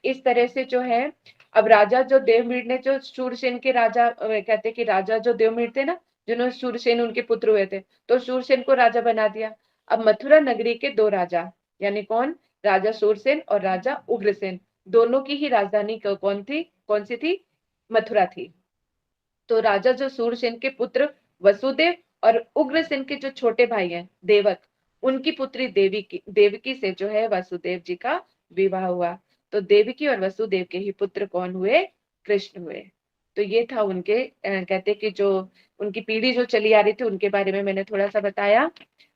इस तरह से जो है, अब राजा जो देवमीर ने, जो शूरसेन के राजा, कहते हैं कि राजा जो देवमीर थे ना, जिन्होंने शूरसेन उनके पुत्र हुए थे, तो शूरसेन को राजा बना दिया। अब मथुरा नगरी के 2 राजा, यानी कौन, राजा शूरसेन और राजा उग्रसेन, दोनों की ही राजधानी कौन थी, कौन सी थी, मथुरा थी। तो राजा जो सूरसेन के पुत्र वसुदेव और उग्रसेन के जो छोटे भाई हैं देवक, उनकी पुत्री देवकी से जो है वासुदेव जी का विवाह हुआ। तो देवकी और वसुदेव के ही पुत्र कौन हुए, कृष्ण हुए। तो ये था उनके कहते कि जो उनकी पीढ़ी जो चली आ रही थी उनके बारे में मैंने थोड़ा सा बताया।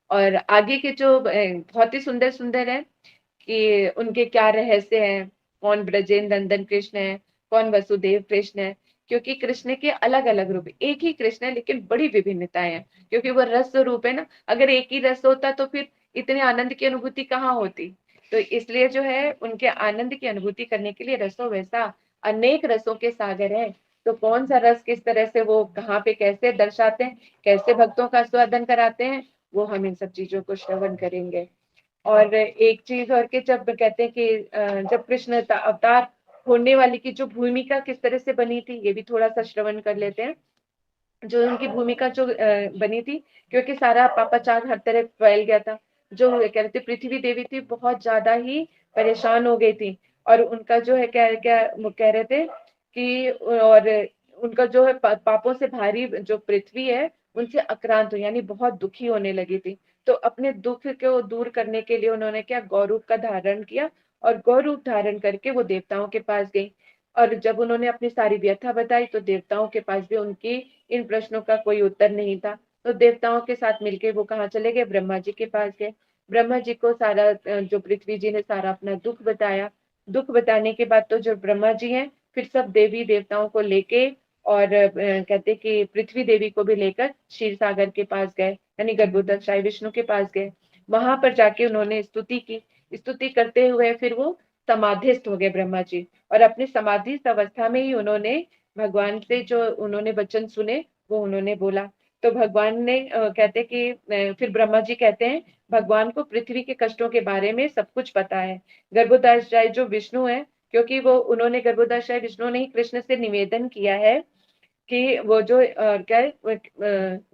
और आगे के जो बहुत ही सुंदर सुंदर है कि उनके क्या रहस्य हैं, कौन ब्रजेंद्र नंदन कृष्ण है, कौन वसुदेव कृष्ण है। क्योंकि कृष्ण के अलग अलग रूप, एक ही कृष्ण है लेकिन बड़ी विभिन्नताएं हैं, क्योंकि वो रस रूप है ना। अगर एक ही रस होता तो फिर इतने आनंद की अनुभूति कहाँ होती। तो इसलिए जो है उनके आनंद की अनुभूति करने के लिए रसों वैसा अनेक रसों के सागर है। तो कौन सा रस किस तरह से वो कहाँ पे कैसे दर्शाते हैं, कैसे भक्तों का स्वादन कराते हैं, वो हम इन सब चीजों को श्रवण करेंगे। और एक चीज और के, जब कहते हैं कि जब कृष्ण अवतार होने वाली की जो भूमिका किस तरह से बनी थी, ये भी थोड़ा सा श्रवण कर लेते हैं। जो उनकी भूमिका जो बनी थी, क्योंकि सारा पापाचार हर तरफ फैल गया था। जो कह रहे थे पृथ्वी देवी थी, बहुत ज्यादा ही परेशान हो गई थी। और उनका जो है क्या क्या वो कह रहे थे कि, और उनका जो है पापों से भारी जो पृथ्वी है उनसे आक्रांत हुई, यानी बहुत दुखी होने लगी थी। तो अपने दुख को दूर करने के लिए उन्होंने क्या, गौरूप का धारण किया, और गौरूप धारण करके वो देवताओं के पास गई। और जब उन्होंने अपनी सारी व्यथा बताई तो देवताओं के पास भी उनकी इन प्रश्नों का कोई उत्तर नहीं था। तो देवताओं के साथ मिलकर वो कहाँ चले गए, ब्रह्मा जी के पास गए। ब्रह्मा जी को सारा जो पृथ्वी जी ने सारा अपना दुख बताया। दुख बताने के बाद तो जो ब्रह्मा जी हैं, फिर सब देवी देवताओं को लेके, और कहते कि पृथ्वी देवी को भी लेकर क्षीर सागर के पास गए, यानी गर्भोदक्षाय विष्णु के पास गए। वहां पर जाके उन्होंने स्तुति की। स्तुति करते हुए फिर वो समाधिस्थ हो गए ब्रह्मा जी। और अपनी समाधिस्थ अवस्था में ही उन्होंने भगवान से जो उन्होंने वचन सुने वो उन्होंने बोला। तो भगवान ने कहते कि फिर ब्रह्मा जी कहते हैं भगवान को पृथ्वी के कष्टों के बारे में सब कुछ पता है। गर्भोदक्षाय जो विष्णु है, क्योंकि वो उन्होंने गर्भोदक्षाय विष्णु ने ही कृष्ण से निवेदन किया है कि वो जो क्या है,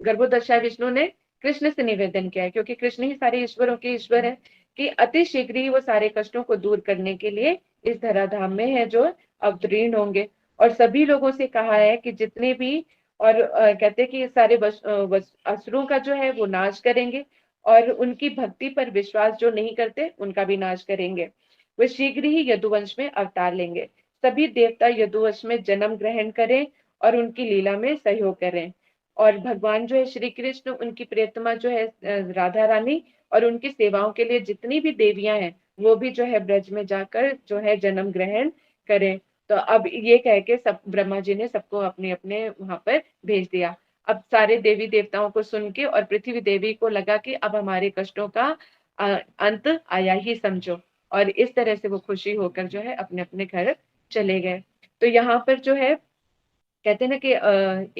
गर्भोदक्षाय विष्णु ने कृष्ण से निवेदन किया है, क्योंकि कृष्ण ही सारे ईश्वरों के ईश्वर है, कि अति शीघ्र ही वो सारे कष्टों को दूर करने के लिए इस धराधाम में है जो अवतीर्ण होंगे। और सभी लोगों से कहा है कि जितने भी, और कहते हैं कि ये सारे असुरों का जो है वो नाश करेंगे, और उनकी भक्ति पर विश्वास जो नहीं करते उनका भी नाश करेंगे। वे शीघ्र ही यदुवंश में अवतार लेंगे। सभी देवता यदुवंश में जन्म ग्रहण करें और उनकी लीला में सहयोग करें। और भगवान जो है श्री कृष्ण, उनकी प्रियतमा जो है राधा रानी, और उनकी सेवाओं के लिए जितनी भी देवियां हैं वो भी जो है ब्रज में जाकर जो है जन्म ग्रहण करें। तो अब ये कह के सब ब्रह्मा जी ने सबको अपने अपने वहां पर भेज दिया। अब सारे देवी देवताओं को सुन के और पृथ्वी देवी को लगा कि अब हमारे कष्टों का अंत आया ही समझो। और इस तरह से वो खुशी होकर जो है अपने अपने घर चले गए। तो यहाँ पर जो है कहते हैं ना कि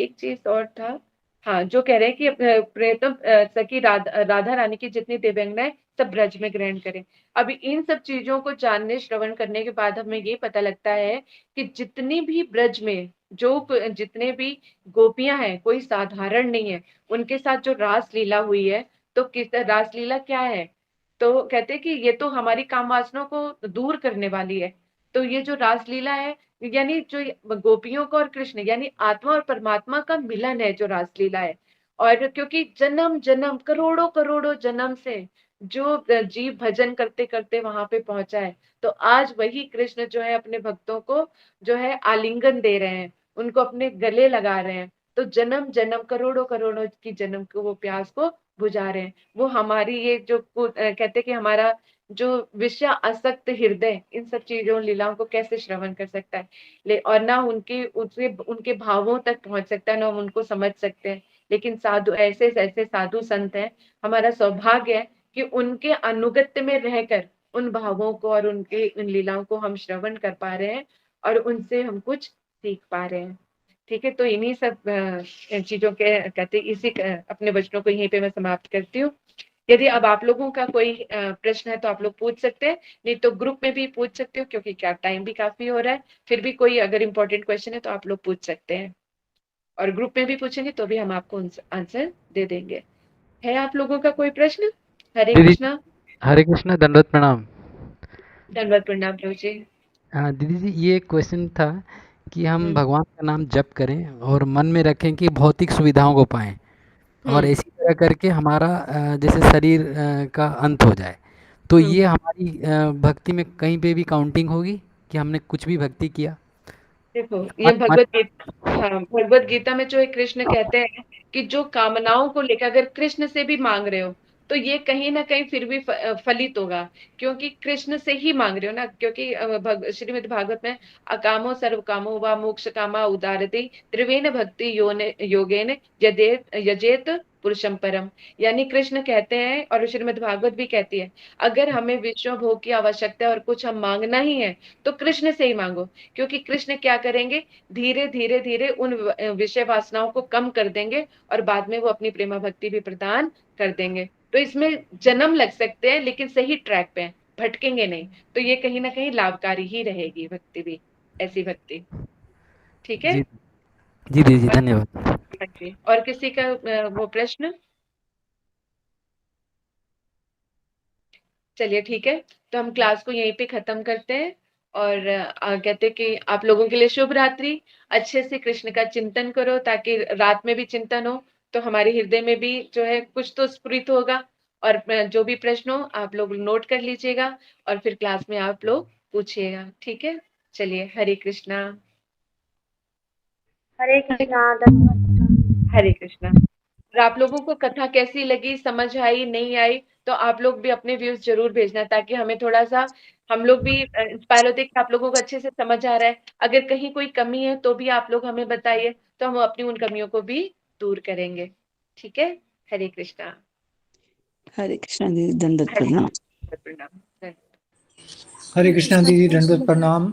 एक चीज और था। हाँ, जो कह रहे हैं कि प्रियतम सखी राधा रानी की जितनी दिव्यांगनाएं सब ब्रज में ग्रहण करें। अभी इन सब चीजों को जानने श्रवण करने के बाद हमें ये पता लगता है कि जितनी भी ब्रज में जो जितने भी गोपियां हैं कोई साधारण नहीं है। उनके साथ जो रास लीला हुई है, तो किस रास लीला क्या है, तो कहते हैं कि ये तो हमारी काम वासना को दूर करने वाली है। तो ये जो रास लीला है, यानी जो गोपियों का और कृष्ण यानी आत्मा और परमात्मा का मिलन है जो रासलीला है। और क्योंकि जन्म जन्म करोड़ों करोड़ों जन्म से जो जीव भजन करते करते वहां पे पहुंचा है, तो आज वही कृष्ण जो है अपने भक्तों को जो है आलिंगन दे रहे हैं, उनको अपने गले लगा रहे हैं। तो जन्म जन्म करोड़ों करोड़ों की जन्म को वो प्यास को बुझा रहे हैं। वो हमारी ये जो कहते हैं कि हमारा जो विषय आसक्त हृदय इन सब चीजों लीलाओं को कैसे श्रवण कर सकता है, और ना उनके उनसे उनके भावों तक पहुंच सकता है, ना हम उनको समझ सकते हैं। लेकिन साधु ऐसे ऐसे साधु संत हैं, हमारा सौभाग्य है कि उनके अनुगत्य में रहकर उन भावों को और उनके उन लीलाओं को हम श्रवण कर पा रहे हैं, और उनसे हम कुछ सीख पा रहे हैं। ठीक है, तो इन्हीं सब चीजों के कहते अपने वचनों को यहीं पे मैं समाप्त करती हूँ। यदि अब आप लोगों का कोई प्रश्न है तो आप लोग पूछ सकते हैं, नहीं तो ग्रुप में भी पूछ सकते हो, क्योंकि क्या टाइम भी काफी हो रहा है। फिर भी कोई अगर इम्पोर्टेंट क्वेश्चन है तो आप लोग पूछ सकते हैं, और ग्रुप में भी पूछेंगे तो भी हम आपको आंसर दे देंगे। है आप लोगों का कोई प्रश्न? हरे दीदी कृष्णा। हरे कृष्णा, दंडवत प्रणाम। धन्यवाद, प्रणाम प्रभु जी। हाँ दीदी जी, ये क्वेश्चन था कि हम हम्म भगवान का नाम जप करें और मन में रखें कि भौतिक सुविधाओं को पाएं, और हम्म इसी तरह करके हमारा जैसे शरीर का अंत हो जाए, तो ये हम्म हमारी भक्ति में कहीं पे भी काउंटिंग होगी कि हमने कुछ भी भक्ति किया? देखो, ये मन मन भगवत गीता, हाँ, भगवत गीता में जो है कृष्ण कहते हैं कि जो कामनाओं को लेकर अगर कृष्ण से भी मांग रहे हो तो ये कहीं ना कहीं फिर भी फलित होगा, क्योंकि कृष्ण से ही मांग रहे हो ना। क्योंकि श्रीमद् भागवत में अकामो सर्व कामो व मोक्ष कामा उदारते त्रिवेण भक्ति योगेन यजेत पुरुषम परम। यानी कृष्ण कहते हैं, और श्रीमद् भागवत भी कहती है, अगर हमें विश्व भोग की आवश्यकता है और कुछ हम मांगना ही है तो कृष्ण से ही मांगो। क्योंकि कृष्ण क्या करेंगे, धीरे धीरे धीरे उन विषय वासनाओं को कम कर देंगे और बाद में वो अपनी प्रेमा भक्ति भी प्रदान कर देंगे। तो इसमें जन्म लग सकते हैं लेकिन सही ट्रैक पे हैं, भटकेंगे नहीं। तो ये कहीं ना कहीं लाभकारी ही रहेगी भक्ति भी, ऐसी भक्ति। ठीक है। जी जी दीदी जी, और धन्यवाद। हाँ जी, और किसी का वो प्रश्न? चलिए ठीक है, तो हम क्लास को यहीं पे खत्म करते हैं। और कहते हैं कि आप लोगों के लिए शुभ रात्रि। अच्छे से कृष्ण का चिंतन करो ताकि रात में भी चिंतन हो, तो हमारे हृदय में भी जो है कुछ तो स्फुरित होगा। और जो भी प्रश्न हो आप लोग नोट कर लीजिएगा, और फिर क्लास में आप लोग पूछिएगा। ठीक है, चलिए, हरे कृष्णा। हरे कृष्णा, धन्यवाद। हरे कृष्णा। और आप लोगों को कथा कैसी लगी, समझ आई नहीं आई, तो आप लोग भी अपने व्यूज जरूर भेजना, ताकि हमें थोड़ा सा, हम लोग भी इंस्पायर होते हैं कि आप लोगों को अच्छे से समझ आ रहा है। अगर कहीं कोई कमी है तो भी आप लोग हमें बताइए, तो हम अपनी उन कमियों को भी दूर करेंगे। ठीक है। हरे कृष्णा। हरे कृष्णा दीदी, दंडवत हरे प्रणाम। प्रणाम। हरे कृष्णा दीदी, दंडवत प्रणाम।